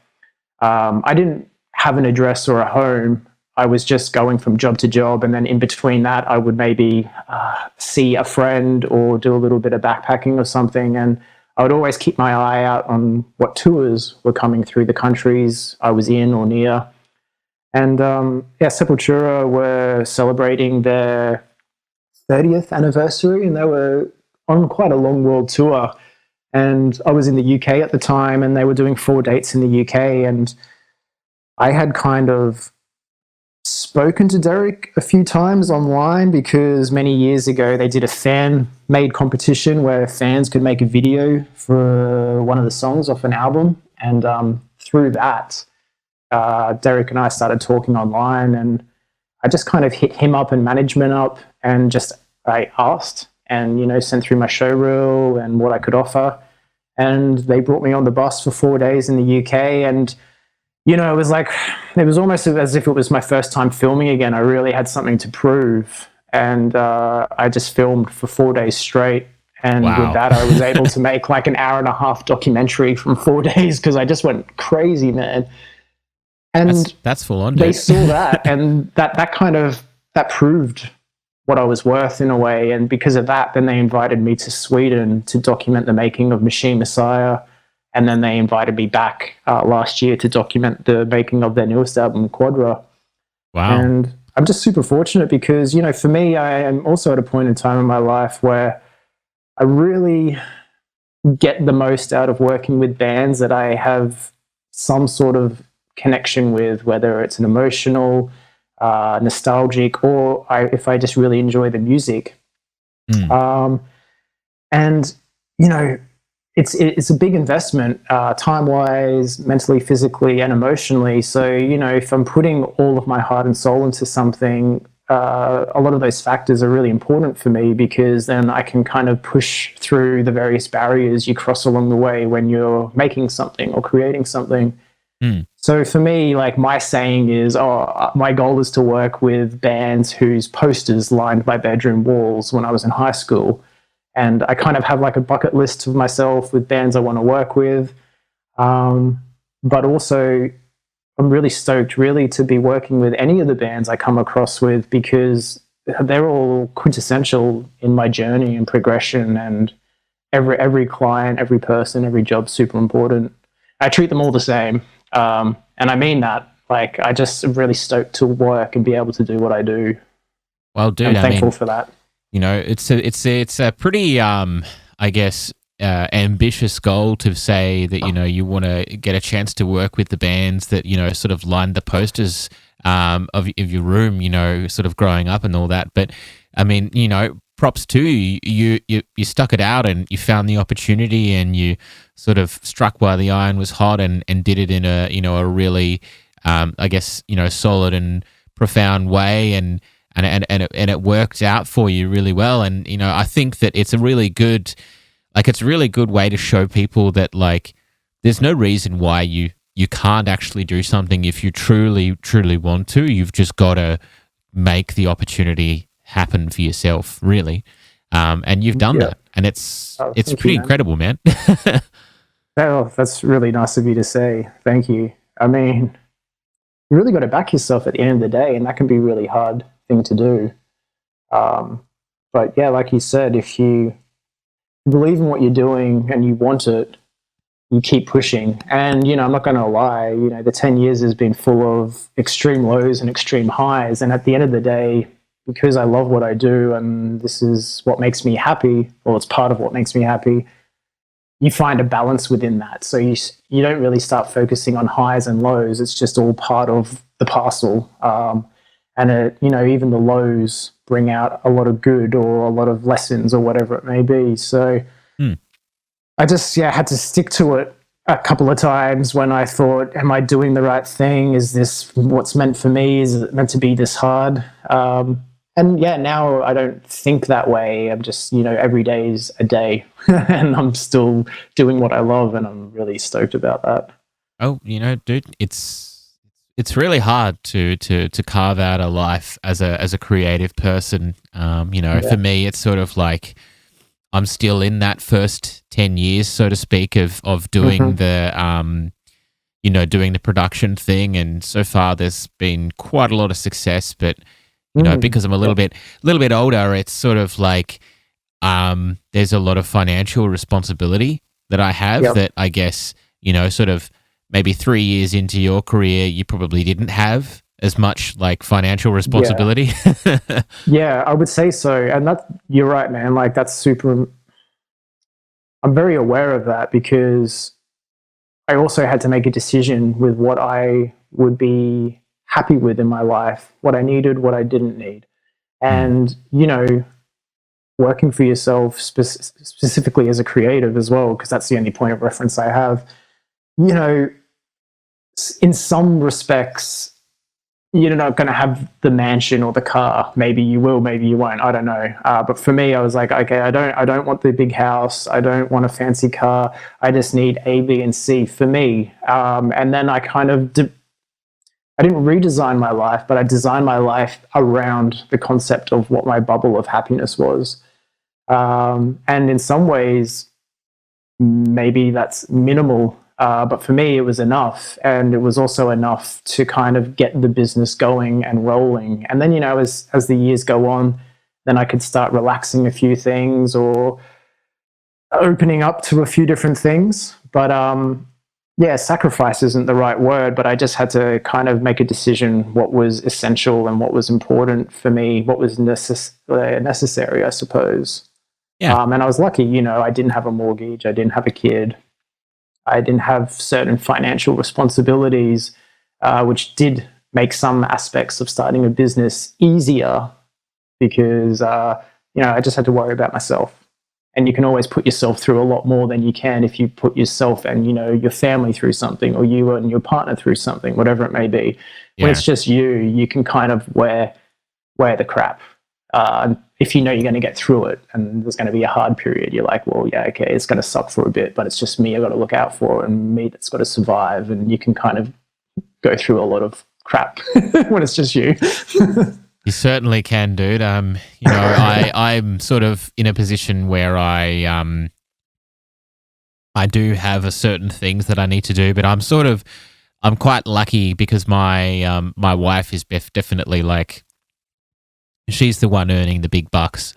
I didn't have an address or a home. I was just going from job to job. And then in between that, I would maybe see a friend or do a little bit of backpacking or something. And I would always keep my eye out on what tours were coming through the countries I was in or near. And Sepultura were celebrating their 30th anniversary, and they were on quite a long world tour. And I was in the UK at the time, and they were doing 4 dates in the UK. And I had kind of spoken to Derek a few times online because many years ago they did a fan-made competition where fans could make a video for one of the songs off an album. And through that, Derek and I started talking online, and I just kind of hit him up and management up, and just I asked and, you know, sent through my show reel and what I could offer. And they brought me on the bus for 4 days in the UK. And, you know, it was almost as if it was my first time filming again. I really had something to prove. And I just filmed for 4 days straight. And Wow. with that, I was able to make like an hour-and-a-half documentary from 4 days because I just went crazy, man. And that's full on, they dude. saw that, and that proved what I was worth in a way. And because of that, then they invited me to Sweden to document the making of Machine Messiah. And then they invited me back last year to document the making of their newest album, Quadra. Wow. And I'm just super fortunate because, you know, for me, I am also at a point in time in my life where I really get the most out of working with bands that I have some sort of connection with, whether it's an emotional, nostalgic, or if I just really enjoy the music. And, you know, it's a big investment, time-wise, mentally, physically, and emotionally. So, you know, if I'm putting all of my heart and soul into something, a lot of those factors are really important for me, because then I can kind of push through the various barriers you cross along the way when you're making something or creating something. So for me, like, my saying is, my goal is to work with bands whose posters lined my bedroom walls when I was in high school. And I kind of have like a bucket list of myself with bands I want to work with. But also, I'm really stoked really to be working with any of the bands I come across with, because they're all quintessential in my journey and progression, and every client, every person, every job's super important. I treat them all the same. And I mean that. Like, I just am really stoked to work and be able to do what I do. Well, dude, I'm thankful for that. You know, it's a pretty, I guess, ambitious goal to say that, you know, you want to get a chance to work with the bands that, you know, sort of lined the posters of your room, you know, sort of growing up and all that. But I mean, you know, props to you. You stuck it out and you found the opportunity, and you sort of struck while the iron was hot, and did it in a, you know, a really, I guess, you know, solid and profound way, and it worked out for you really well. And, you know, I think that it's a really good way to show people that, like, there's no reason why you can't actually do something if you truly want to. You've just got to make the opportunity happen for yourself, really. And you've done that, and it's pretty incredible, man. Oh, that's really nice of you to say. Thank you. I mean, you really got to back yourself at the end of the day, and that can be a really hard thing to do. But yeah, like you said, if you believe in what you're doing and you want it, you keep pushing. And, you know, I'm not going to lie, you know, the 10 years has been full of extreme lows and extreme highs. And at the end of the day, because I love what I do and this is what makes me happy, or it's part of what makes me happy, you find a balance within that. So you don't really start focusing on highs and lows. It's just all part of the parcel. And, you know, even the lows bring out a lot of good or a lot of lessons or whatever it may be. So I just, had to stick to it a couple of times when I thought, am I doing the right thing? Is this what's meant for me? Is it meant to be this hard? And yeah, now I don't think that way. I'm just, you know, every day is a day and I'm still doing what I love, and I'm really stoked about that. Oh, you know, dude, it's really hard to carve out a life as a creative person. You know, for me, it's sort of like I'm still in that first 10 years, so to speak, of doing the you know, doing the production thing, and so far there's been quite a lot of success. But you know, because I'm a little bit older, it's sort of like there's a lot of financial responsibility that I have that I guess, you know, sort of maybe 3 years into your career, you probably didn't have as much like financial responsibility. Yeah, I would say so. And you're right, man. Like, that's super. I'm very aware of that because I also had to make a decision with what I would be happy with in my life, what I needed, what I didn't need. And, you know, working for yourself specifically as a creative as well, because that's the only point of reference I have, you know, in some respects, you're not going to have the mansion or the car. Maybe you will, maybe you won't. I don't know. But for me, I was like, okay, I don't want the big house. I don't want a fancy car. I just need A, B, and C for me. And then I kind of, I didn't redesign my life, but I designed my life around the concept of what my bubble of happiness was. And in some ways, maybe that's minimal. But for me, it was enough. And it was also enough to kind of get the business going and rolling. And then, you know, as the years go on, then I could start relaxing a few things or opening up to a few different things. But yeah, sacrifice isn't the right word, but I just had to kind of make a decision what was essential and what was important for me, what was necessary, I suppose. Yeah. And I was lucky, you know, I didn't have a mortgage, I didn't have a kid. I didn't have certain financial responsibilities, which did make some aspects of starting a business easier because, you know, I just had to worry about myself. And you can always put yourself through a lot more than you can if you put yourself and, you know, your family through something or you and your partner through something, whatever it may be. Yeah. When it's just you can kind of wear the crap. If you know you're going to get through it and there's going to be a hard period, you're like, well, yeah, okay, it's going to suck for a bit, but it's just me I've got to look out for and me that's got to survive. And you can kind of go through a lot of crap when it's just you. You certainly can, dude. You know, I'm sort of in a position where I do have a certain things that I need to do, but I'm quite lucky because my wife is definitely like, she's the one earning the big bucks,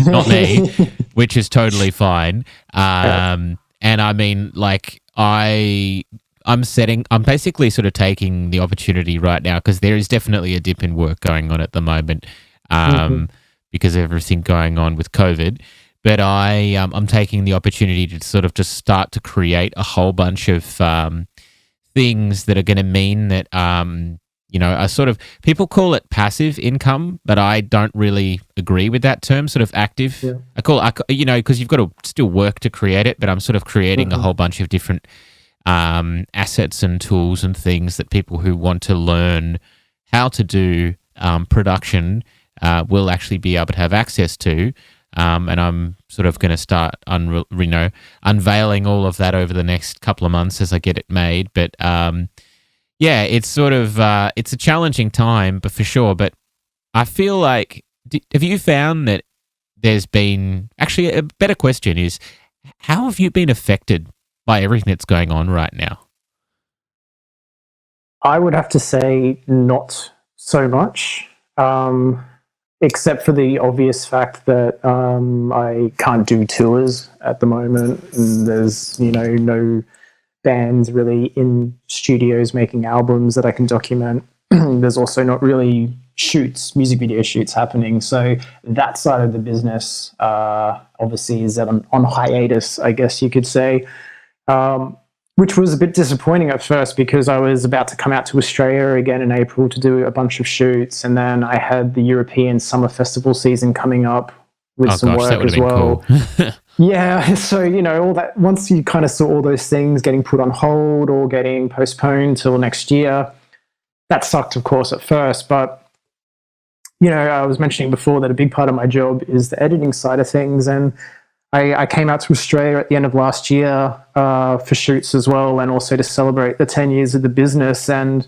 not me, which is totally fine. And I mean, like, I'm basically sort of taking the opportunity right now because there is definitely a dip in work going on at the moment because of everything going on with COVID. But I'm taking the opportunity to sort of just start to create a whole bunch of things that are going to mean that you know, a sort of, people call it passive income, but I don't really agree with that term, sort of active. Yeah. You know, because you've got to still work to create it, but I'm sort of creating a whole bunch of different assets and tools and things that people who want to learn how to do production will actually be able to have access to. And I'm sort of going to start unveiling all of that over the next couple of months as I get it made. But yeah, it's sort of it's a challenging time, but for sure. But I feel like, have you found that there's been, actually a better question is, how have you been affected by everything that's going on right now? I would have to say not so much, except for the obvious fact that I can't do tours at the moment, and there's, you know, no bands really in studios making albums that I can document. There's also not really music video shoots happening. So that side of the business obviously is on hiatus, I guess you could say, which was a bit disappointing at first because I was about to come out to Australia again in April to do a bunch of shoots. And then I had the European Summer Festival season coming up with some work as well. Cool. Yeah, so, you know, all that, once you kind of saw all those things getting put on hold or getting postponed till next year, that sucked, of course, at first. But, you know, I was mentioning before that a big part of my job is the editing side of things. And I came out to Australia at the end of last year for shoots as well, and also to celebrate the 10 years of the business. And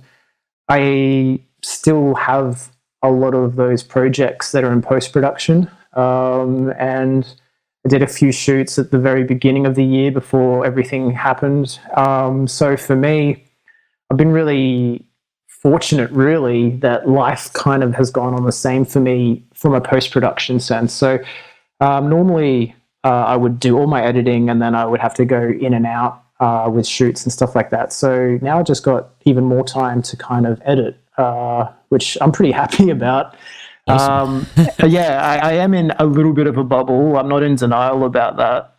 I still have a lot of those projects that are in post-production. And I did a few shoots at the very beginning of the year before everything happened. So for me, I've been really fortunate, really, that life kind of has gone on the same for me from a post-production sense. So normally I would do all my editing and then I would have to go in and out with shoots and stuff like that. So now I just got even more time to kind of edit, which I'm pretty happy about. Awesome. Yeah, I am in a little bit of a bubble. I'm not in denial about that.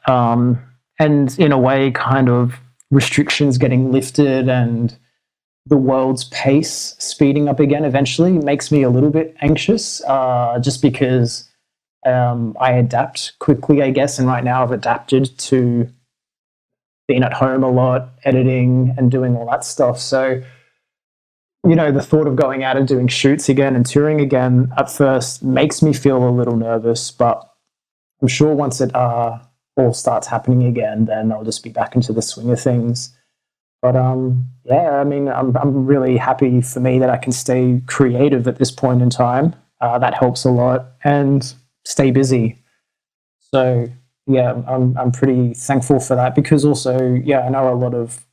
and in a way, kind of restrictions getting lifted and the world's pace speeding up again eventually makes me a little bit anxious, just because I adapt quickly, I guess. And right now I've adapted to being at home a lot, editing and doing all that stuff. So, the thought of going out and doing shoots again and touring again at first makes me feel a little nervous, but I'm sure once it all starts happening again, then I'll just be back into the swing of things. But yeah, I mean, I'm really happy for me that I can stay creative at this point in time. That helps a lot, and stay busy. So yeah, I'm pretty thankful for that, because also, yeah, I know a lot of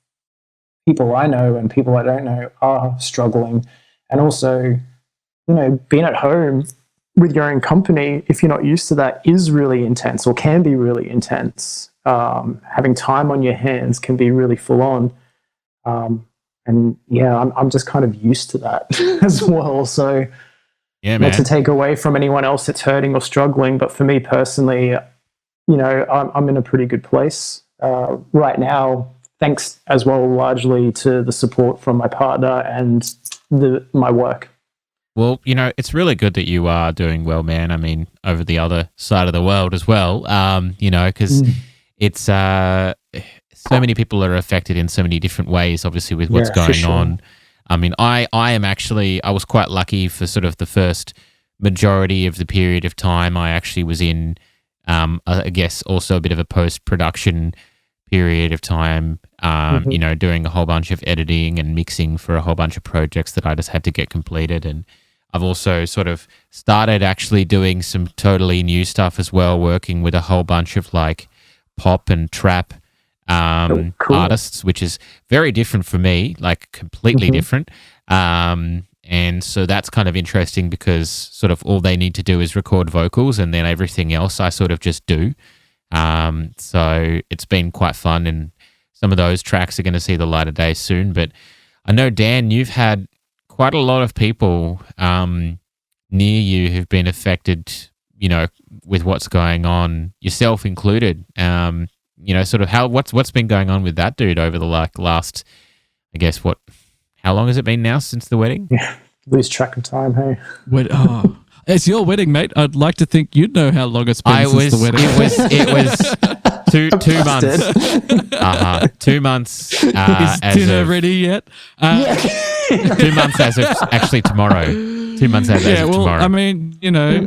people I know and people I don't know are struggling, and also, being at home with your own company, if you're not used to that, is really intense, or can be really intense. Having time on your hands can be really full on. And yeah, I'm just kind of used to that as well. So yeah, man. Not to take away from anyone else that's hurting or struggling, but for me personally, I'm in a pretty good place right now, thanks as well largely to the support from my partner and my work. Well, it's really good that you are doing well, man. I mean, over the other side of the world as well, because it's so many people are affected in so many different ways, obviously, with what's going on. I mean, I was quite lucky for sort of the first majority of the period of time. I actually was in, I guess, also a bit of a post-production period of time, doing a whole bunch of editing and mixing for a whole bunch of projects that I just had to get completed. And I've also sort of started actually doing some totally new stuff as well, working with a whole bunch of like pop and trap cool. artists, which is very different for me, like completely different. And so that's kind of interesting, because sort of all they need to do is record vocals, and then everything else I sort of just do. So it's been quite fun, and some of those tracks are going to see the light of day soon. But I know, Dan, you've had quite a lot of people near you who've been affected, with what's going on, yourself included. Sort of what's been going on with that dude over the last, I guess, how long has it been now since the wedding? Yeah, lose track of time, hey. It's your wedding, mate. I'd like to think you'd know how long it's been since the wedding. It was 2 months. 2 months. Is dinner ready yet? 2 months as of actually tomorrow. 2 months as of tomorrow. I mean,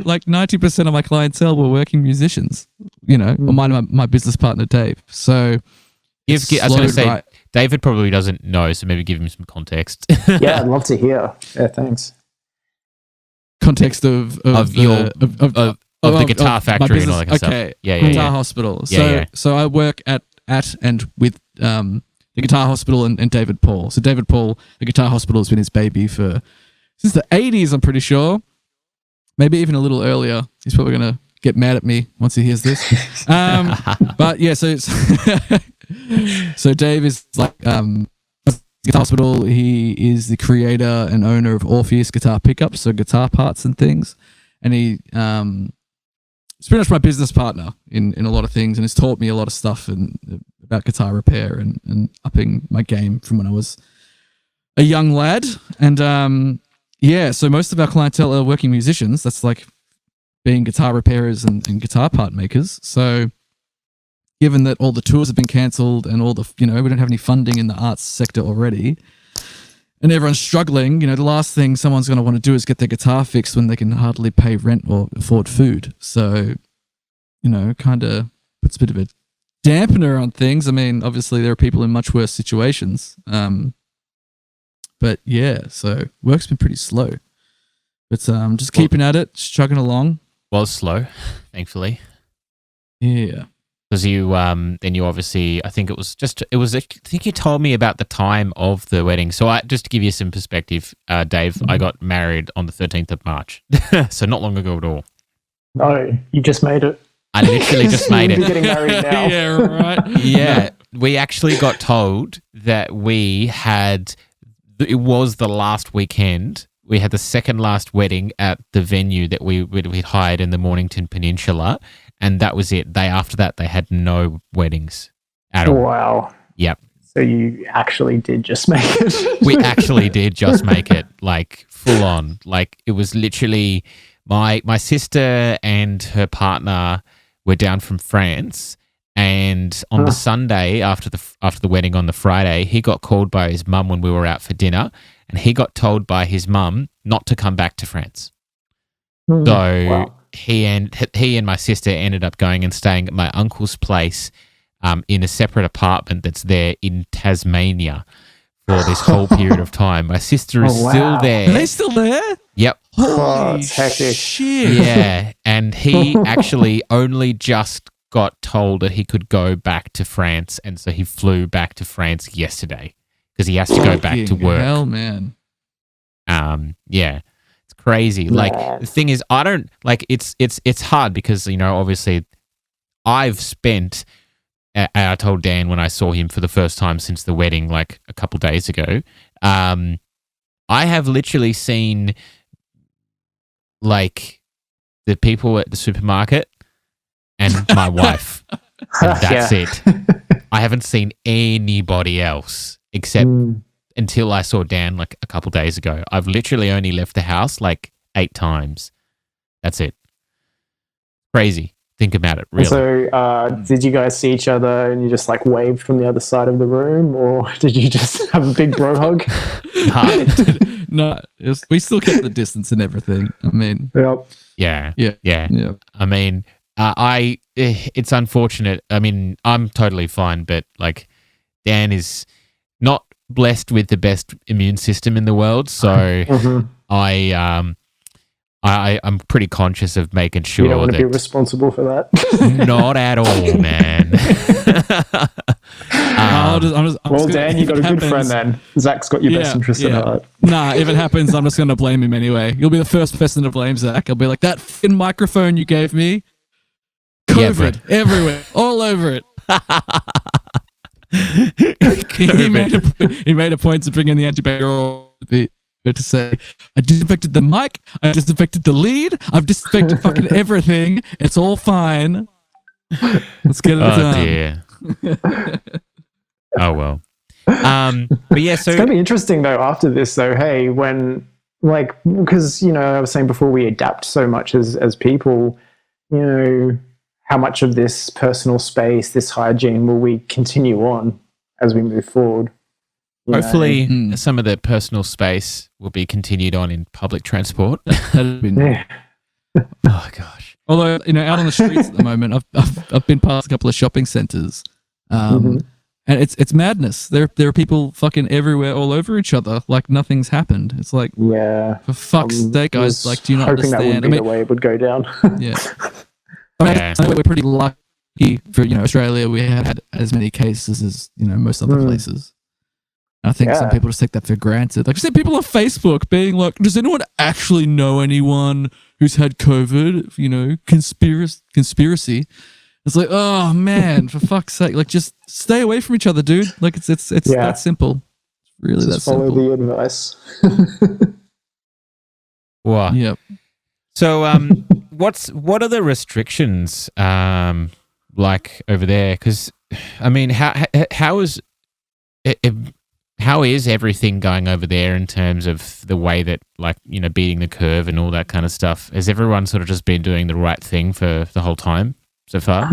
like 90% of my clientele were working musicians, or my business partner, Dave. So I was going to say, David probably doesn't know, so maybe give him some context. Yeah, I'd love to hear. Yeah, thanks. Context of the guitar factory and all that kind of stuff. Yeah, Guitar Hospital. So I work at and with the Guitar Hospital and David Paul. So David Paul, the Guitar Hospital has been his baby since the 80s, I'm pretty sure. Maybe even a little earlier. He's probably going to get mad at me once he hears this. But yeah, so Dave is like Guitar Hospital. He is the creator and owner of Orpheus guitar pickups, so guitar parts and things. And he's pretty much my business partner in a lot of things, and has taught me a lot of stuff about guitar repair and upping my game from when I was a young lad. And so most of our clientele are working musicians. That's like being guitar repairers and guitar part makers. So given that all the tours have been cancelled and all the, we don't have any funding in the arts sector already, and everyone's struggling, the last thing someone's going to want to do is get their guitar fixed when they can hardly pay rent or afford food. So, kind of puts a bit of a dampener on things. I mean, obviously there are people in much worse situations. But yeah, so work's been pretty slow. But just keeping at it, chugging along. Well, slow, thankfully. Yeah. Because then you obviously, I think you told me about the time of the wedding. So just to give you some perspective, Dave, I got married on the 13th of March. So not long ago at all. No, you just made it. I literally just made it. You're getting married now. Yeah, right. Yeah. We actually got told that it was the last weekend. We had the second last wedding at the venue that we'd hired in the Mornington Peninsula. And that was it. After that, they had no weddings. at all. Wow. Yep. So you actually did just make it. We actually did just make it, like full on. Like it was literally my sister and her partner were down from France, and on the Sunday after the wedding on the Friday, he got called by his mum when we were out for dinner, and he got told by his mum not to come back to France. So Wow. he and my sister ended up going and staying at my uncle's place in a separate apartment that's there in Tasmania for this whole period of time. My sister is still there. Are they still there? Yep. Oh, it's hectic. Shit. Yeah. And he actually only just got told that he could go back to France. And so he flew back to France yesterday because he has to go back to work. Hell, man. Yeah. It's crazy. Like the thing is, I don't like it's hard because, you know, obviously I've spent I told Dan when I saw him for the first time since the wedding, like a couple days ago, I have literally seen like the people at the supermarket and my wife, and that's it. I haven't seen anybody else except until I saw Dan like a couple days ago. I've literally only left the house like 8 times. That's it. Crazy. Think about it, really. So, did you guys see each other and you just like waved from the other side of the room, or did you just have a big bro hug? No, we still kept the distance and everything. I mean, Yeah. yeah. I mean, it's unfortunate. I mean, I'm totally fine, but like Dan is not blessed with the best immune system in the world, so I'm pretty conscious of making sure you don't want to that be responsible for that. not at all, man. Well, Dan, you got a good friend then. Zach's got your best interest at heart. Nah, if it happens, I'm just going to blame him anyway. You'll be the first person to blame Zach. I'll be like, that f***ing microphone you gave me, COVID everywhere, all over it. he made a point to bring in the antibacterial to say, I disinfected the mic, I disinfected the lead, I've disinfected fucking everything. It's all fine. Let's get it done. Dear. Oh well. But yeah, so it's gonna be interesting though after this though. Hey, when like because you know I was saying before we adapt so much as people, you know, how much of this personal space, this hygiene will we continue on as we move forward? Hopefully, some of the personal space will be continued on in public transport. Yeah. Oh gosh. Although, you know, out on the streets at the moment, I've been past a couple of shopping centres, and it's madness. There are people fucking everywhere, all over each other, like nothing's happened. It's like, for fuck's sake, guys! Like, do you not hoping understand? that would be the way it would go down. Yeah. I mean, we're pretty lucky for Australia. We haven't had as many cases as most other places. I think some people just take that for granted. Like, I see people on Facebook being like, does anyone actually know anyone who's had COVID? Conspiracy. It's like, oh man, for fuck's sake. Like, just stay away from each other, dude. Like, it's that simple. It's really just that follow simple. the advice. Wow. Yep. So, what are the restrictions like over there? Because, I mean, how is everything going over there in terms of the way that, like, beating the curve and all that kind of stuff? Has everyone sort of just been doing the right thing for the whole time so far?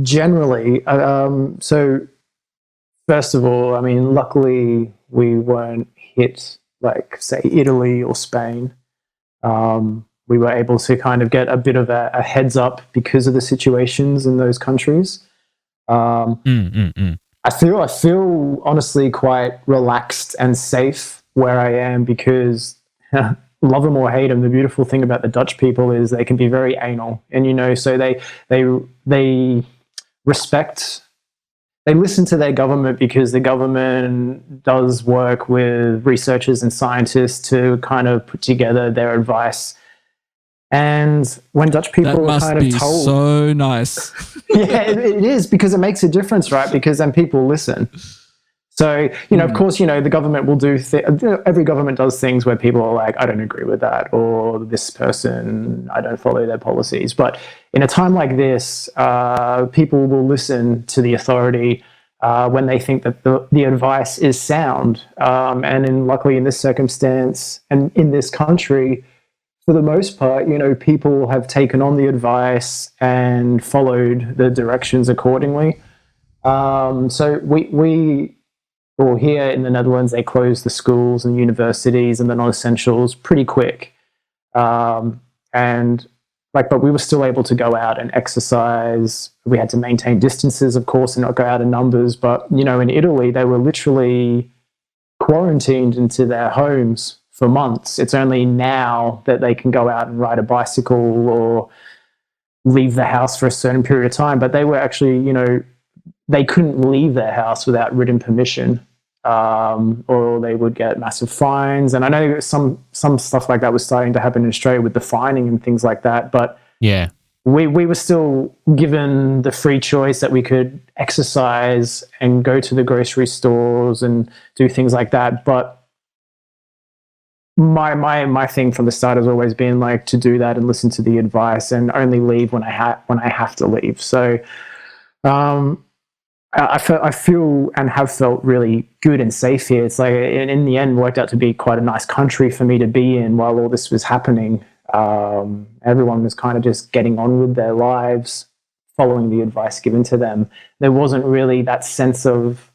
Generally. So, first of all, I mean, luckily we weren't hit like, say, Italy or Spain. We were able to kind of get a bit of a heads up because of the situations in those countries. I feel honestly quite relaxed and safe where I am because love them or hate them, the beautiful thing about the Dutch people is they can be very anal, and so they respect. They listen to their government because the government does work with researchers and scientists to kind of put together their advice. And when Dutch people are kind of told, so nice. yeah, it is because it makes a difference, right? Because then people listen. So, of course, the government will do, every government does things where people are like, I don't agree with that, or this person, I don't follow their policies. But in a time like this, people will listen to the authority when they think that the advice is sound. Luckily in this circumstance and in this country, for the most part, people have taken on the advice and followed the directions accordingly. So well, here in the Netherlands, they closed the schools and universities and the non-essentials pretty quick. But we were still able to go out and exercise. We had to maintain distances, of course, and not go out in numbers. But, in Italy, they were literally quarantined into their homes for months. It's only now that they can go out and ride a bicycle or leave the house for a certain period of time. But they were actually, they couldn't leave their house without written permission, or they would get massive fines. And I know some stuff like that was starting to happen in Australia with the fining and things like that. But yeah, we were still given the free choice that we could exercise and go to the grocery stores and do things like that. But my thing from the start has always been like to do that and listen to the advice and only leave when I have to leave. So I feel and have felt really good and safe here. It's like, in the end, worked out to be quite a nice country for me to be in while all this was happening. Everyone was kind of just getting on with their lives, following the advice given to them. There wasn't really that sense of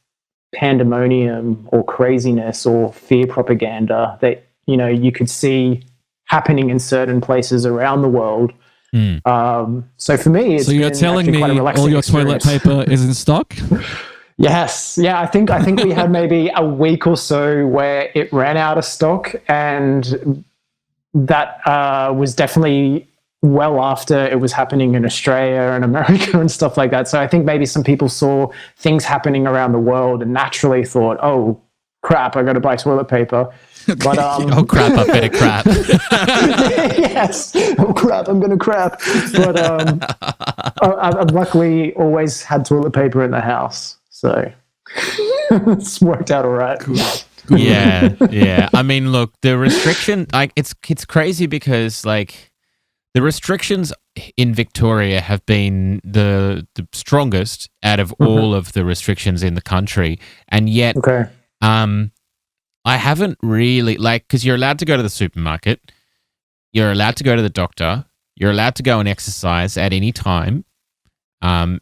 pandemonium or craziness or fear propaganda that, you could see happening in certain places around the world. So for me, it's you're telling me all your toilet paper is in stock? Yes. Yeah, I think we had maybe a week or so where it ran out of stock, and that was definitely well after it was happening in Australia and America and stuff like that. So I think maybe some people saw things happening around the world and naturally thought, oh crap, I got to buy toilet paper. But oh crap, I better crap. Yes. Oh crap, I'm gonna crap. But I've luckily always had toilet paper in the house, so it's worked out all right. Cool. Yeah. I mean, look, the restriction, it's crazy because the restrictions in Victoria have been the strongest out of all of the restrictions in the country, and yet, I haven't really, because you're allowed to go to the supermarket, you're allowed to go to the doctor, you're allowed to go and exercise at any time, and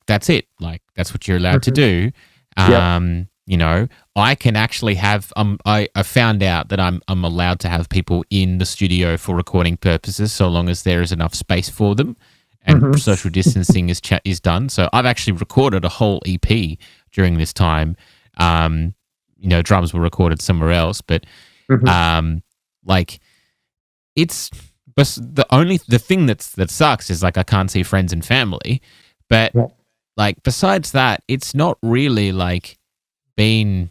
that's it. That's what you're allowed to do. I can actually have, I found out that I'm allowed to have people in the studio for recording purposes so long as there is enough space for them and social distancing is done. So I've actually recorded a whole EP during this time. Drums were recorded somewhere else, but it's the thing that sucks is I can't see friends and family, but besides that, it's not really been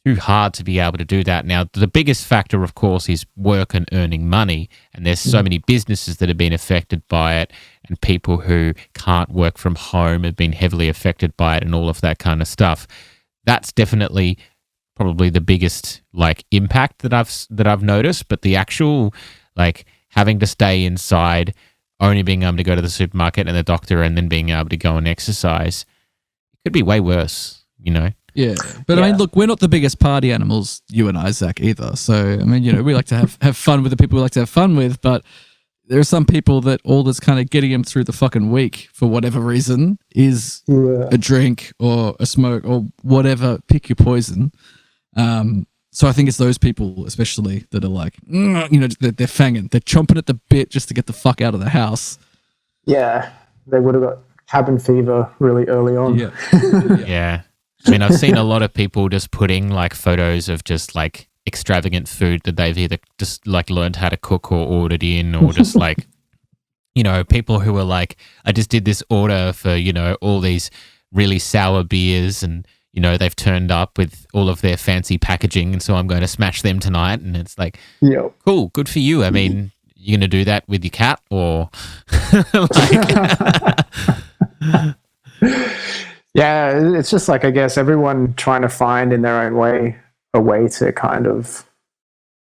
too hard to be able to do that. Now, the biggest factor, of course, is work and earning money, and there's so many businesses that have been affected by it, and people who can't work from home have been heavily affected by it, and all of that kind of stuff. That's definitely probably the biggest impact that I've noticed. But the actual having to stay inside, only being able to go to the supermarket and the doctor, and then being able to go and exercise, it could be way worse. Yeah, but I mean, look, we're not the biggest party animals, you and I, Zach, either. So I mean, we like to have fun with the people we like to have fun with, but there are some people that all that's kind of getting them through the fucking week for whatever reason is a drink or a smoke or whatever. Pick your poison. So I think it's those people especially that are they're fanging. They're chomping at the bit just to get the fuck out of the house. Yeah, they would have got cabin fever really early on. Yeah. Yeah. I mean, I've seen a lot of people just putting photos of just extravagant food that they've either just learned how to cook or ordered in, or just people who are I just did this order for, all these really sour beers, and, they've turned up with all of their fancy packaging, and so I'm going to smash them tonight. And it's cool, good for you. I mean, you going to do that with your cat or Yeah, it's just like, I guess, everyone trying to find in their own way a way to kind of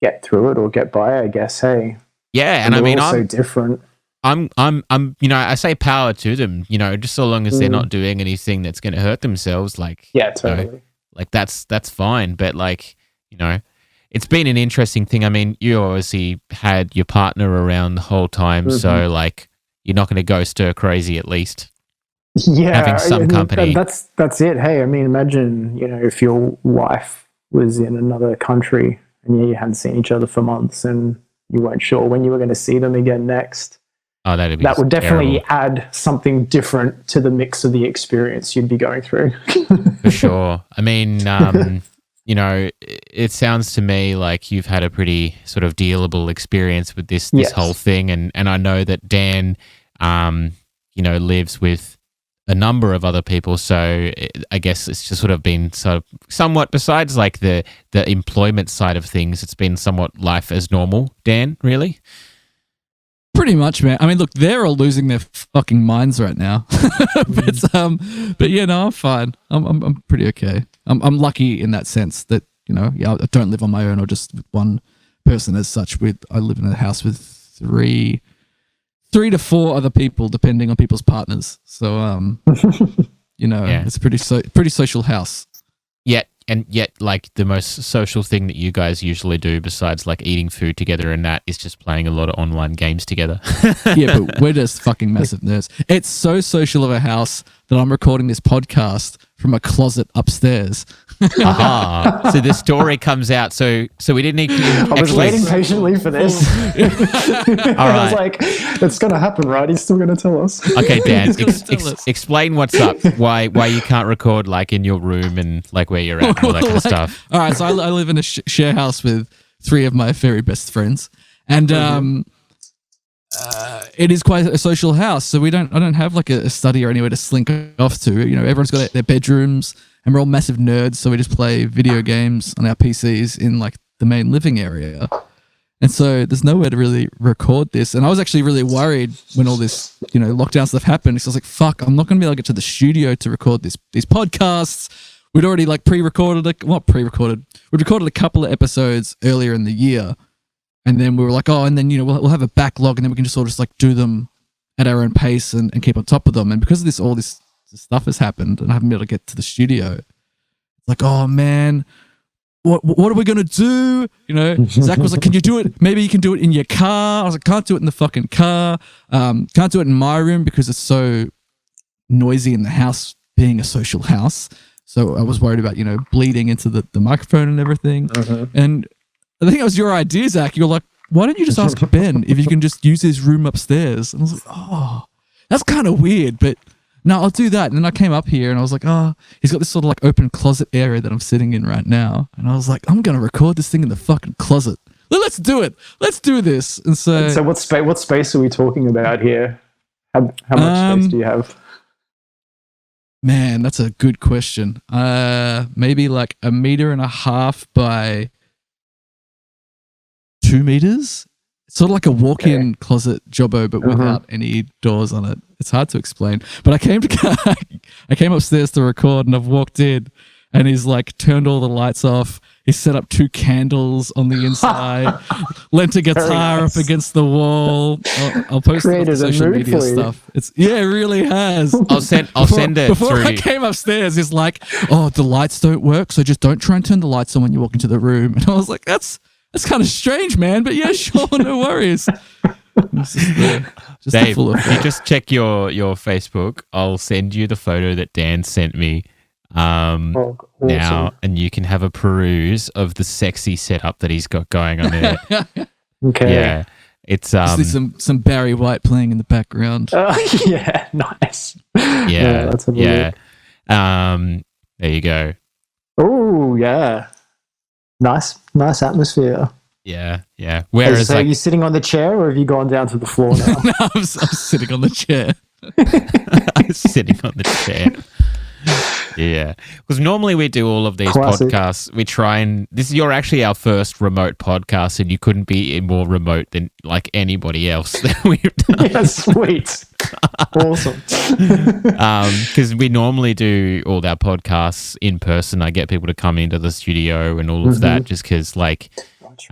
get through it or get by, I guess. Hey, Yeah, and I mean, all so different. I say power to them, just so long as they're not doing anything that's going to hurt themselves. Like, yeah, totally. Like that's fine. But like, it's been an interesting thing. I mean, you obviously had your partner around the whole time, so like, you're not going to go stir crazy at least. Yeah, having some company. That's it. Hey, I mean, imagine if your wife was in another country and you hadn't seen each other for months and you weren't sure when you were going to see them again next. Oh, that would definitely terrible. add something different to the mix of the experience you'd be going through. For sure. I mean, it sounds to me like you've had a pretty sort of dealable experience with this whole thing, and I know that Dan, lives with a number of other people, so I guess it's just sort of been somewhat, besides like the employment side of things, it's been somewhat life as normal. Dan, really? Pretty much, man. I mean, look, they're all losing their fucking minds right now, but yeah, no, I'm fine. I'm pretty okay. I'm lucky in that sense that I don't live on my own or just with one person as such. I live in a house with three to four other people, depending on people's partners. So, it's a pretty social house. Yet, like the most social thing that you guys usually do, besides like eating food together and that, is just playing a lot of online games together. Yeah, but we're just fucking massive nerds. It's so social of a house that I'm recording this podcast from a closet upstairs. Aha! So the story comes out. So we didn't need to. I was waiting patiently for this. All right. I was like, it's going to happen, right? He's still going to tell us. Okay, Dan, explain what's up. Why you can't record like in your room and like where you're at and all that kind of stuff. All right, so I live in a share house with three of my very best friends, and it is quite a social house. So I don't have like a study or anywhere to slink off to. Everyone's got their bedrooms, and we're all massive nerds. So we just play video games on our PCs in like the main living area. And so there's nowhere to really record this. And I was actually really worried when all this, lockdown stuff happened. So I was like, fuck, I'm not going to be able to get to the studio to record these podcasts. We'd already like We'd recorded a couple of episodes earlier in the year. And then we were like, and then, we'll have a backlog and then we can just sort of just like do them at our own pace and keep on top of them. And because of this, all this stuff has happened and I haven't been able to get to the studio. It's like, oh man, what are we going to do? Zach was like, can you do it? Maybe you can do it in your car. I was like, can't do it in the fucking car. Can't do it in my room because it's so noisy in the house, being a social house. So I was worried about, bleeding into the microphone and everything. And I think it was your idea, Zach. You're like, why don't you just ask Ben if you can just use his room upstairs? And I was like, oh, that's kind of weird, but no, I'll do that. And then I came up here and I was like, he's got this sort of like open closet area that I'm sitting in right now. And I was like, I'm going to record this thing in the fucking closet. Let's do it. Let's do this. And so what space are we talking about here? How much space do you have? Man, that's a good question. Maybe like 1.5 meters by 2 meters. It's sort of like a walk-in closet jobbo, but without any doors on it. It's hard to explain. But I came upstairs to record, and I've walked in, and he's like turned all the lights off. He set up 2 candles on the inside, lent a guitar up against the wall. I'll post it on the social media stuff. It really has. I'll send it before through. I came upstairs, he's like, the lights don't work, so just don't try and turn the lights on when you walk into the room. And I was like, that's kind of strange, man. But yeah, sure, no worries. Dave, you just check your Facebook. I'll send you the photo that Dan sent me Awesome. now, and you can have a peruse of the sexy setup that he's got going on there. Okay. Yeah, it's some Barry White playing in the background. Yeah, nice. Yeah, let's have a look. There you go. Oh yeah, nice atmosphere. Yeah. Whereas, so are you sitting on the chair, or have you gone down to the floor now? No, I'm sitting on the chair. I'm sitting on the chair. Yeah, because normally we do all of these podcasts. We try and you're actually our first remote podcast, and you couldn't be more remote than like anybody else that we've done. Yeah, sweet. Awesome. Because we normally do all our podcasts in person. I get people to come into the studio and all of that just because, like,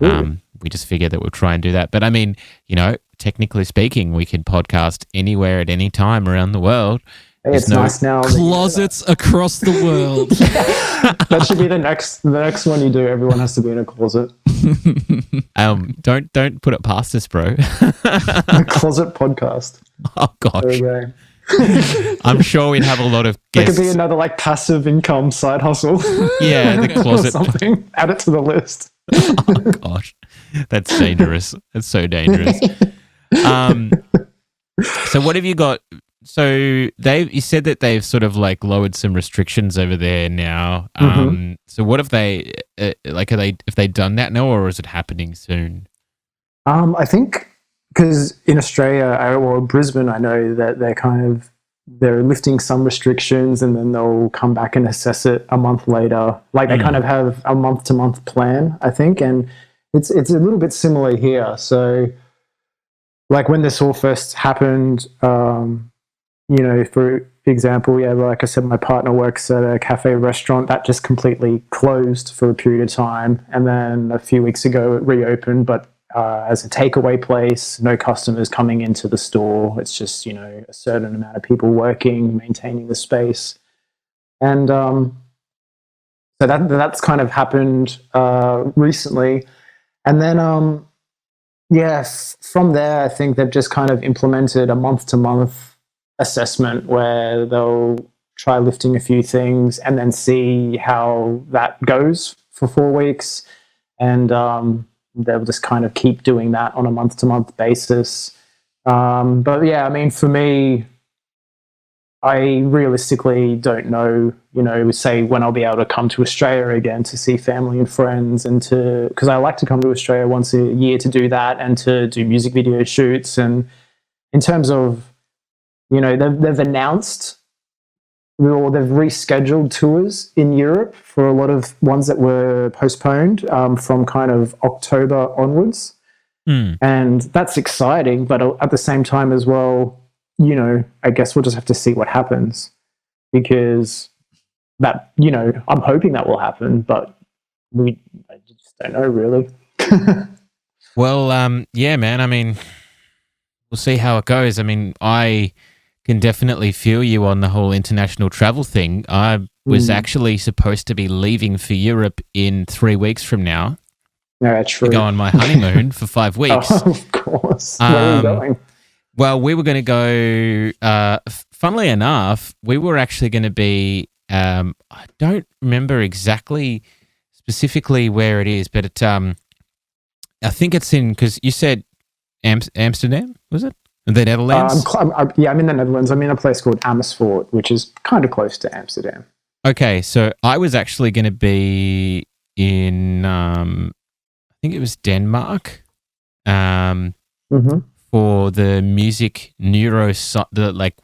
we just figure that we'll try and do that. But I mean, you know, technically speaking, we can podcast anywhere at any time around the world. Hey, it's nice now. Closets across the world. That should be the next one you do. Everyone has to be in a closet. Don't put it past us, bro. The closet podcast. Oh gosh. There we go. I'm sure we'd have a lot of That guests. could be another like passive income side hustle. Yeah, the or closet. something. Add it to the list. Oh gosh, that's dangerous. That's so dangerous. So what have you got? So you said that they've sort of like lowered some restrictions over there now. So what have they have they done that now, or is it happening soon? I think because in Australia or Brisbane, I know that they're lifting some restrictions and then they'll come back and assess it a month later. Like they kind of have a month-to-month plan, I think, and it's a little bit similar here. So like when this all first happened, you know, for example, yeah, like I said, my partner works at a cafe restaurant that just completely closed for a period of time. And then a few weeks ago it reopened, but as a takeaway place, no customers coming into the store. It's just, you know, a certain amount of people working, maintaining the space. And so that's kind of happened recently. And then, from there, I think they've just kind of implemented a month-to-month assessment where they'll try lifting a few things and then see how that goes for 4 weeks. And they'll just kind of keep doing that on a month-to-month basis. But yeah, I mean, for me, I realistically don't know, you know, say when I'll be able to come to Australia again to see family and friends and because I like to come to Australia once a year to do that and to do music video shoots. And in terms of, you know, they've announced or they've rescheduled tours in Europe for a lot of ones that were postponed from kind of October onwards. And that's exciting. But at the same time as well, you know, I guess we'll just have to see what happens because that, you know, I'm hoping that will happen, but I just don't know really. Well, yeah, man. I mean, we'll see how it goes. I mean, I can definitely feel you on the whole international travel thing. I was actually supposed to be leaving for Europe in 3 weeks from now. Yeah, true. To go on my honeymoon for 5 weeks. Oh, of course. Where are you going? Well, we were going to go, funnily enough, we were actually going to be, I don't remember specifically where it is, but it, I think it's because you said Amsterdam, was it? The Netherlands? I'm in the Netherlands. I'm in a place called Amersfoort, which is kind of close to Amsterdam. Okay, so I was actually going to be in, I think it was Denmark, for the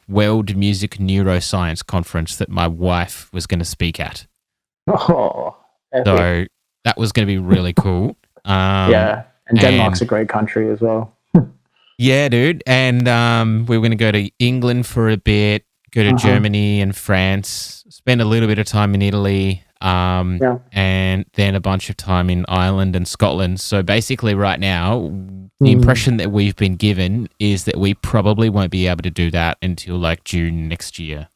World Music Neuroscience Conference that my wife was going to speak at. Oh, epic. So that was going to be really cool. Yeah, and Denmark's a great country as well. Yeah, dude. And we were going to go to England for a bit, go to Germany and France, spend a little bit of time in Italy, and then a bunch of time in Ireland and Scotland. So basically right now, the impression that we've been given is that we probably won't be able to do that until like June next year.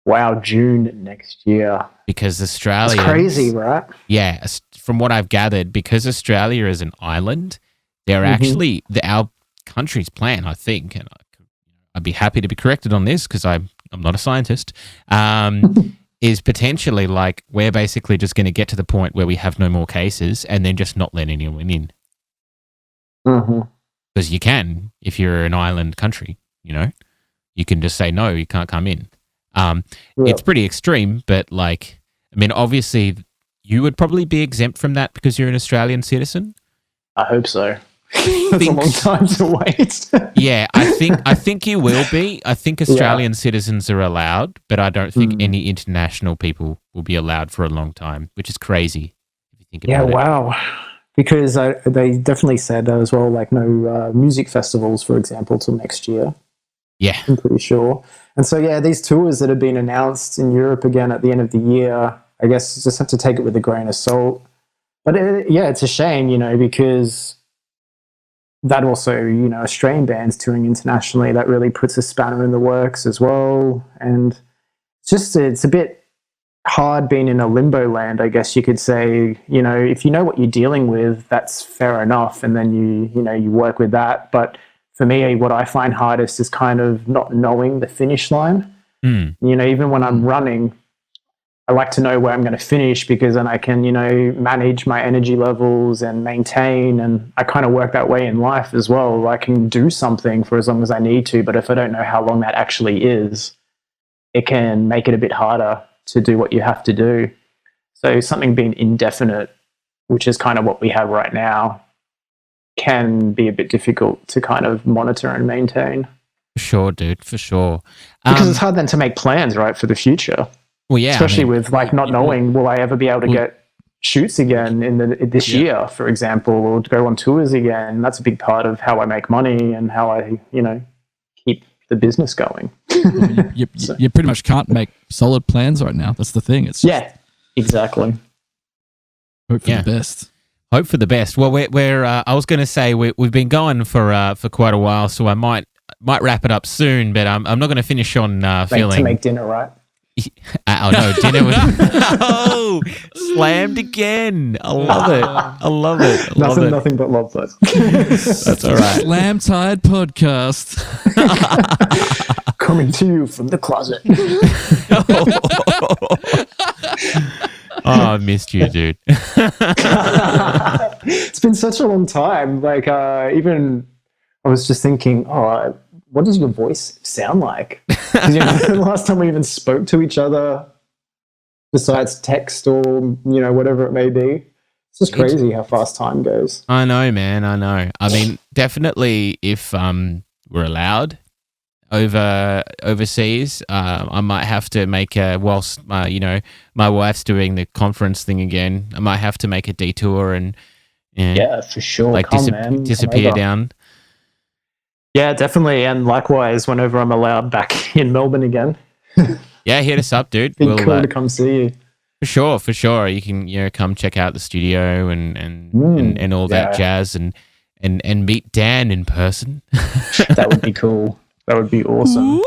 Wow, June next year. Because Australia... That's crazy, right? Yeah, from what I've gathered, because Australia is an island, they're actually... our country's plan, I think, and I'd be happy to be corrected on this because I'm not a scientist, is potentially like we're basically just going to get to the point where we have no more cases and then just not let anyone in. Because you can, if you're an island country, you know, you can just say, no, you can't come in. It's pretty extreme, but like, I mean, obviously you would probably be exempt from that because you're an Australian citizen. I hope so. That's a long time to wait. Yeah, I think you will be. I think Australian citizens are allowed, but I don't think any international people will be allowed for a long time, which is crazy if you think about it. Yeah, wow. Because they definitely said as well, like no music festivals, for example, till next year. Yeah. I'm pretty sure. And so, yeah, these tours that have been announced in Europe again at the end of the year, I guess just have to take it with a grain of salt. But it's a shame, because that also, Australian bands touring internationally, that really puts a spanner in the works as well. And it's a bit hard being in a limbo land, I guess you could say. If you know what you're dealing with, that's fair enough, and then you work with that. But for me, what I find hardest is kind of not knowing the finish line. Even when I'm running, I like to know where I'm going to finish, because then I can, manage my energy levels and maintain. And I kind of work that way in life as well. I can do something for as long as I need to, but if I don't know how long that actually is, it can make it a bit harder to do what you have to do. So something being indefinite, which is kind of what we have right now, can be a bit difficult to kind of monitor and maintain. For sure, dude, for sure. Because it's hard then to make plans, right, for the future. Well, yeah. Especially with like not knowing, will I ever be able to get shoots again in this year, for example, or to go on tours again? That's a big part of how I make money and how I, keep the business going. You pretty much can't make solid plans right now. That's the thing. It's just, exactly. Hope for the best. Hope for the best. Well, we're I was going to say we've been going for quite a while, so I might wrap it up soon. But I'm not going to finish on feeling to make dinner, right? Oh no, dinner was slammed again. I love it. Nothing but love that. That's all right. Slam Tide Podcast. Coming to you from the closet. Oh, I missed you, dude. It's been such a long time. Like, even I was just thinking, what does your voice sound like? The last time we even spoke to each other, besides text or, whatever it may be. It's just crazy how fast time goes. I know, man. I know. I mean, definitely if we're allowed overseas, I might have to make whilst my wife's doing the conference thing again, I might have to make a detour and yeah, for sure. Like disappear down. Yeah, definitely. And likewise, whenever I'm allowed back in Melbourne again. Yeah, hit us up, dude. We'll cool to come see you. For sure. You can come check out the studio and all that jazz and meet Dan in person. That would be cool. That would be awesome.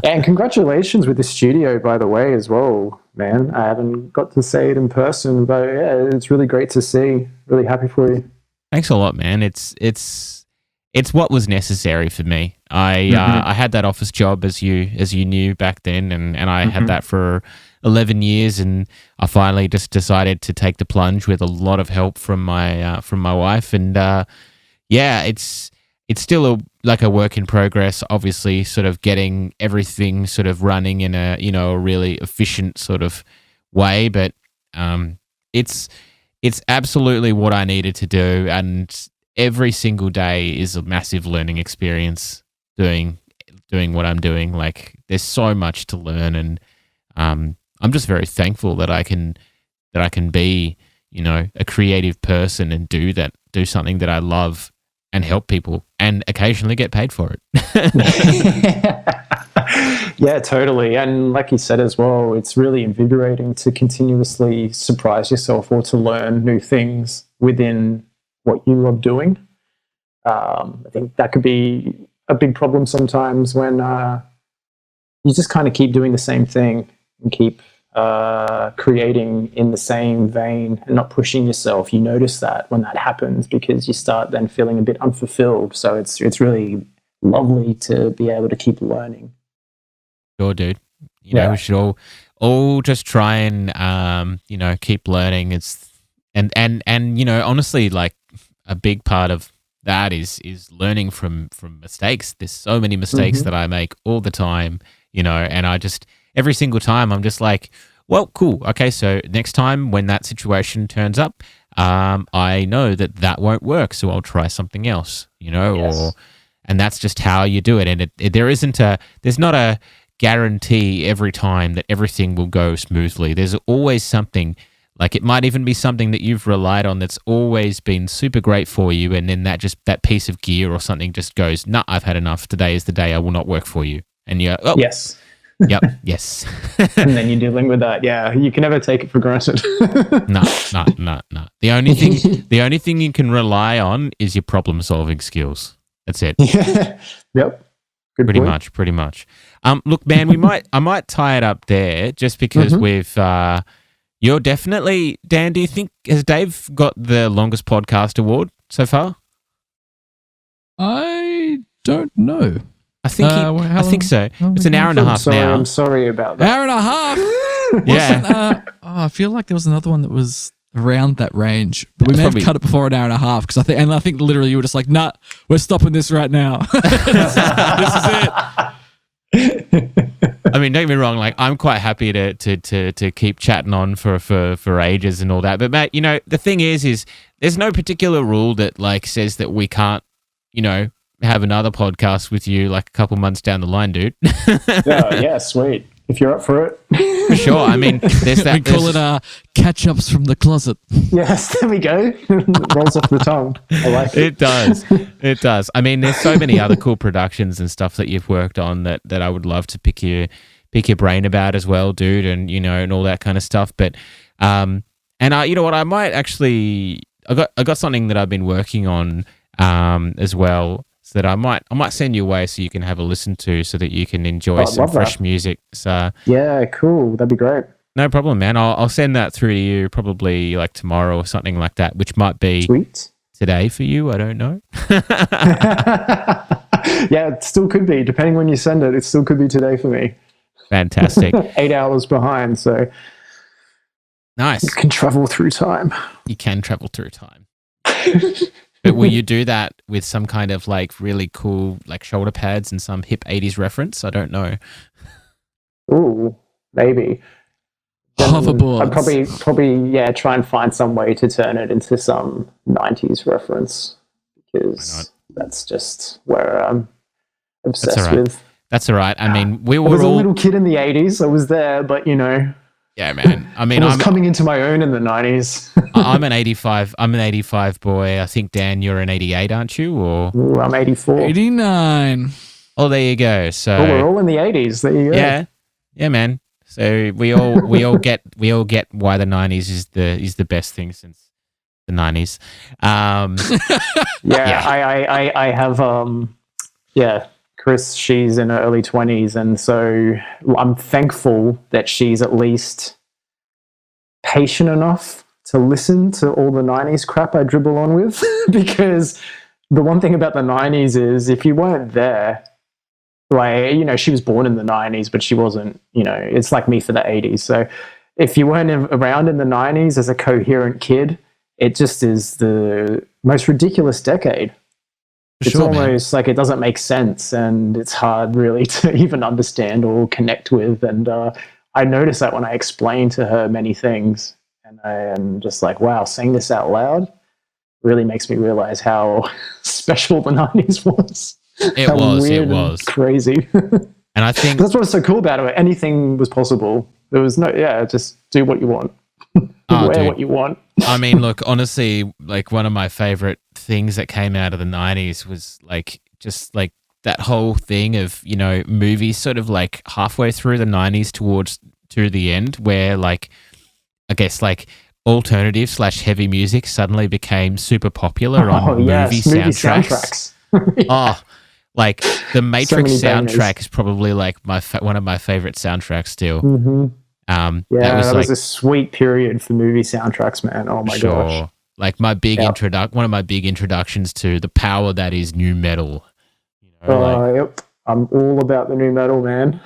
And congratulations with the studio, by the way, as well, man. I haven't got to say it in person, but yeah, it's really great to see. Really happy for you. Thanks a lot, man. It's what was necessary for me. I had that office job as you knew back then, and I had that for 11 years, and I finally just decided to take the plunge with a lot of help from my wife, and it's still a work in progress. Obviously, sort of getting everything sort of running in a a really efficient sort of way, but it's absolutely what I needed to do, and every single day is a massive learning experience doing what I'm doing. Like, there's so much to learn, and I'm just very thankful that I can be, a creative person and do something that I love and help people and occasionally get paid for it. Yeah, totally. And like you said as well, it's really invigorating to continuously surprise yourself or to learn new things within what you love doing. I think that could be a big problem sometimes when you just kind of keep doing the same thing and keep creating in the same vein and not pushing yourself. You notice that when that happens, because you start then feeling a bit unfulfilled. So it's really lovely to be able to keep learning. Sure, dude. We should all just try and keep learning. It's and honestly, like, a big part of that is learning from mistakes. There's so many mistakes that I make all the time, and I just every single time I'm just like, well, cool. Okay, so next time when that situation turns up, I know that won't work, so I'll try something else, and that's just how you do it. And there's not a guarantee every time that everything will go smoothly. There's always something Like it might even be something that you've relied on that's always been super great for you, and then that piece of gear or something just goes, nah, I've had enough. Today is the day I will not work for you. And you're, oh, Yes. yep, yes. And then you're dealing with that. Yeah, you can never take it for granted. No. The only thing you can rely on is your problem-solving skills. That's it. Yeah. Yep. Good Pretty much. Look, man, I might tie it up there just because we've. You're definitely, Dan. Do you think has Dave got the longest podcast award so far? I don't know. I think so. It's an hour and a half now. I'm sorry about that. Hour and a half. Yeah. I feel like there was another one that was around that range, but we may have cut it before an hour and a half because I think literally you were just like, nah, we're stopping this right now. This is it. I mean, don't get me wrong. Like, I'm quite happy to keep chatting on for ages and all that. But mate, the thing is there's no particular rule that like says that we can't, have another podcast with you like a couple months down the line, dude. Yeah, sweet. If you're up for it. For sure. I mean, there's that. We call it catch-ups from the closet. Yes, there we go. Rolls off the tongue. I like it. It does. I mean, there's so many other cool productions and stuff that you've worked on that I would love to pick your brain about as well, dude, and and all that kind of stuff. But you know what? I might actually. I got something that I've been working on as well. That I might send you away so you can have a listen to so that you can enjoy some fresh music. So yeah, cool. That'd be great. No problem, man. I'll send that through to you probably like tomorrow or something like that, which might be sweet today for you. I don't know. Yeah, it still could be. Depending when you send it, it still could be today for me. Fantastic. 8 hours behind, so nice. You can travel through time. You can travel through time. But will you do that with some kind of like really cool like shoulder pads and some hip 80s reference? I don't know. Ooh, maybe. Hoverboards. I'd probably try and find some way to turn it into some 90s reference because that's just where I'm obsessed with. That's all right. I mean, I was a little kid in the 80s. I was there, but yeah, man. I mean, I was coming into my own in the 90s. I'm an 85. I'm an 85 boy. I think, Dan, you're an 88, aren't you? Or ooh, I'm 84. 89. Oh, there you go. So we're all in the 80s. There you go. Yeah, man. So we all get why the 90s is the best thing since the 90s. I have Chris, she's in her early 20s, and so I'm thankful that she's at least patient enough to listen to all the 90s crap I dribble on with, because the one thing about the 90s is if you weren't there, like, she was born in the 90s, but she wasn't, it's like me for the 80s. So if you weren't around in the 90s as a coherent kid, it just is the most ridiculous decade. It's almost like it doesn't make sense, and it's hard really to even understand or connect with. And I notice that when I explain to her many things, and I am just like, wow, saying this out loud really makes me realize how special the 90s was. It was crazy. And I think that's what's so cool about it. Anything was possible. There was just do what you want. Wear what you want. I mean, look, honestly, like one of my favorite things that came out of the 90s was like just like that whole thing of, movies sort of like halfway through the 90s to the end where like, I guess like alternative / heavy music suddenly became super popular on movie soundtracks. Oh, like the Matrix soundtrack is probably like one of my favorite soundtracks still. Mm-hmm. That was a sweet period for movie soundtracks, man. Oh my gosh! Like my big one of my big introductions to the power that is new metal. Yep, I'm all about the new metal, man.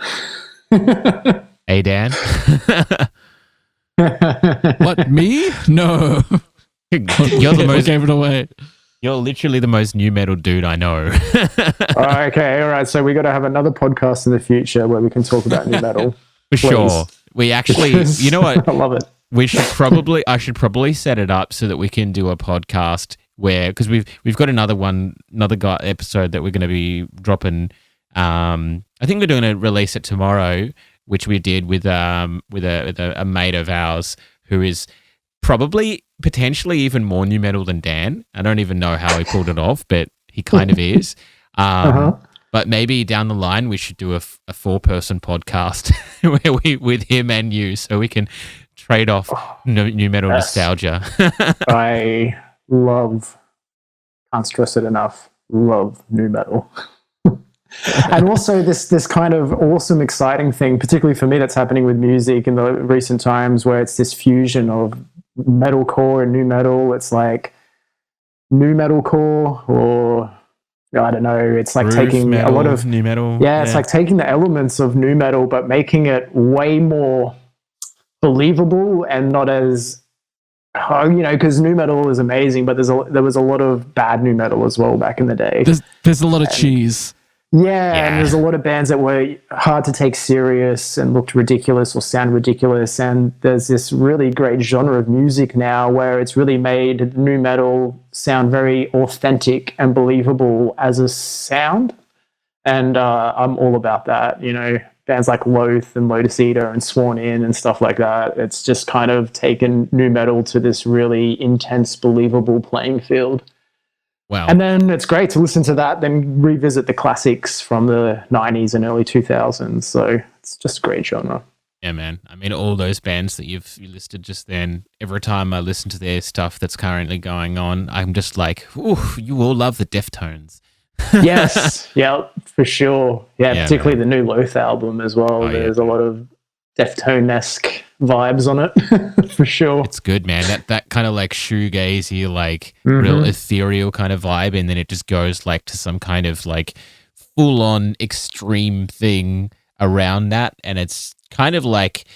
Hey, Dan. What, me? No. You're the most. Gave it away. You're literally the most new metal dude I know. Okay, all right. So we got to have another podcast in the future where we can talk about new metal. For sure. We actually, you know what? I love it. I should probably set it up so that we can do a podcast where, because we've got another episode that we're going to be dropping. I think we're going to release it tomorrow, which we did with a mate of ours who is probably potentially even more new metal than Dan. I don't even know how he pulled it off, but he kind of is. But maybe down the line we should do a 4-person podcast where we with him and you, so we can trade off new metal nostalgia. I can't stress it enough, love new metal. And also this kind of awesome, exciting thing, particularly for me, that's happening with music in the recent times, where it's this fusion of metalcore and new metal. It's like new metalcore, or I don't know. It's like taking a lot of new metal. Yeah, it's like taking the elements of new metal, but making it way more believable and not as, because new metal is amazing, but there was a lot of bad new metal as well back in the day. There's a lot of cheese. Yeah, and there's a lot of bands that were hard to take serious and looked ridiculous or sound ridiculous. And there's this really great genre of music now where it's really made new metal sound very authentic and believable as a sound. And I'm all about that. Bands like Loath and Lotus Eater and Sworn In and stuff like that. It's just kind of taken new metal to this really intense, believable playing field. Wow. And then it's great to listen to that, then revisit the classics from the 90s and early 2000s. So it's just a great genre. Yeah, man. I mean, all those bands that you listed just then, every time I listen to their stuff that's currently going on, I'm just like, ooh, you all love the Deftones. Yes. Yeah, for sure. Yeah, particularly the new Loath album as well. There's a lot of Deftone-esque vibes on it, for sure. It's good, man. That kind of like shoegazy, like real ethereal kind of vibe, and then it just goes like to some kind of like full-on extreme thing around that, and it's kind of like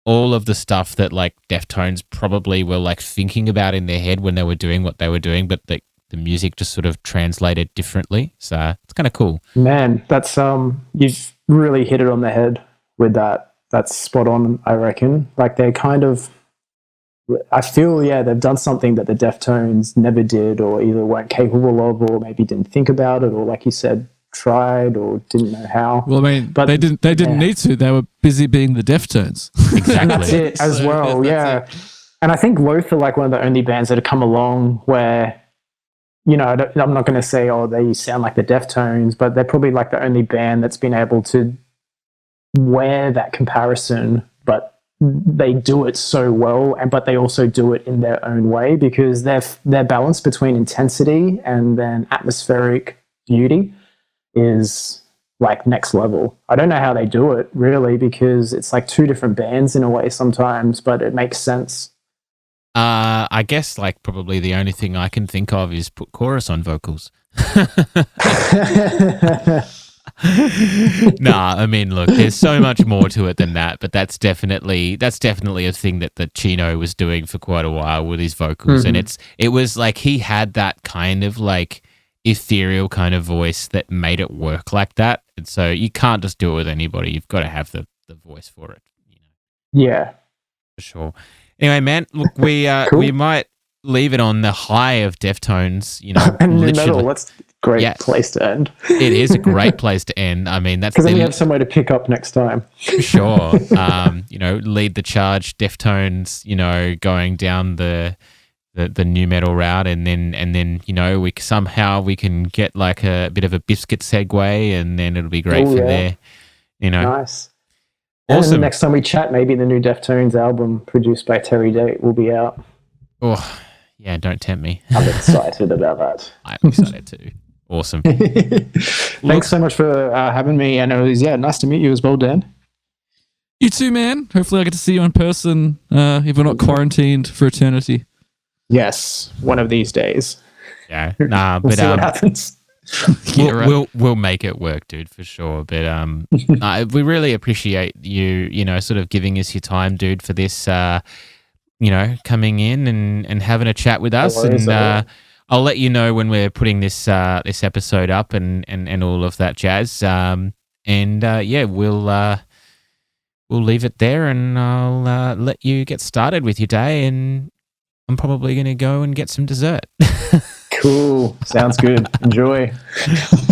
all of the stuff that like Deftones probably were like thinking about in their head when they were doing what they were doing, but the music just sort of translated differently. So it's kind of cool. Man, that's you've really hit it on the head with that. That's spot on, I reckon. Like they kind of, I feel, they've done something that the Deftones never did, or either weren't capable of, or maybe didn't think about it, or like you said, tried or didn't know how. Well, I mean, but they didn't need to. They were busy being the Deftones. Exactly. That's it as well. Yeah. And I think Loath are like one of the only bands that have come along where, I'm not going to say, they sound like the Deftones, but they're probably like the only band that's been able to wear that comparison, but they do it so well, but they also do it in their own way, because their balance between intensity and then atmospheric beauty is like next level. I don't know how they do it really, because it's like two different bands in a way sometimes, but it makes sense. I guess like probably the only thing I can think of is put chorus on vocals. Nah, I mean, look, there's so much more to it than that, but that's definitely a thing that the Chino was doing for quite a while with his vocals, and it was like he had that kind of like ethereal kind of voice that made it work like that, and so you can't just do it with anybody. You've got to have the voice for it. Yeah, for sure. Anyway, man, look, we cool. We might leave it on the high of Deftones, and new metal. That's great place to end. It is a great place to end. I mean, that's because then we have somewhere to pick up next time. Sure. Lead the charge, Deftones, going down the new metal route, and then we can get like a bit of a biscuit segue, and then it'll be great from there. Nice. Awesome. And the next time we chat, maybe the new Deftones album produced by Terry Date will be out. Oh, yeah, don't tempt me. I'm excited about that. I'm excited too. Awesome. Thanks so much for having me. And it was, nice to meet you as well, Dan. You too, man. Hopefully I get to see you in person if we're not quarantined for eternity. Yes, one of these days. Yeah, nah, we'll but see what happens. We'll make it work, dude, for sure. But we really appreciate you, sort of giving us your time, dude, for this, coming in and having a chat with us. I'll let you know when we're putting this episode up and all of that jazz. We'll leave it there, and I'll let you get started with your day. And I'm probably going to go and get some dessert. Cool. Sounds good. Enjoy.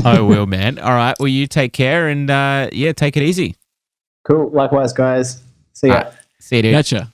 I will, man. All right. Well, you take care, and take it easy. Cool. Likewise, guys. See ya. See you, dude. Gotcha.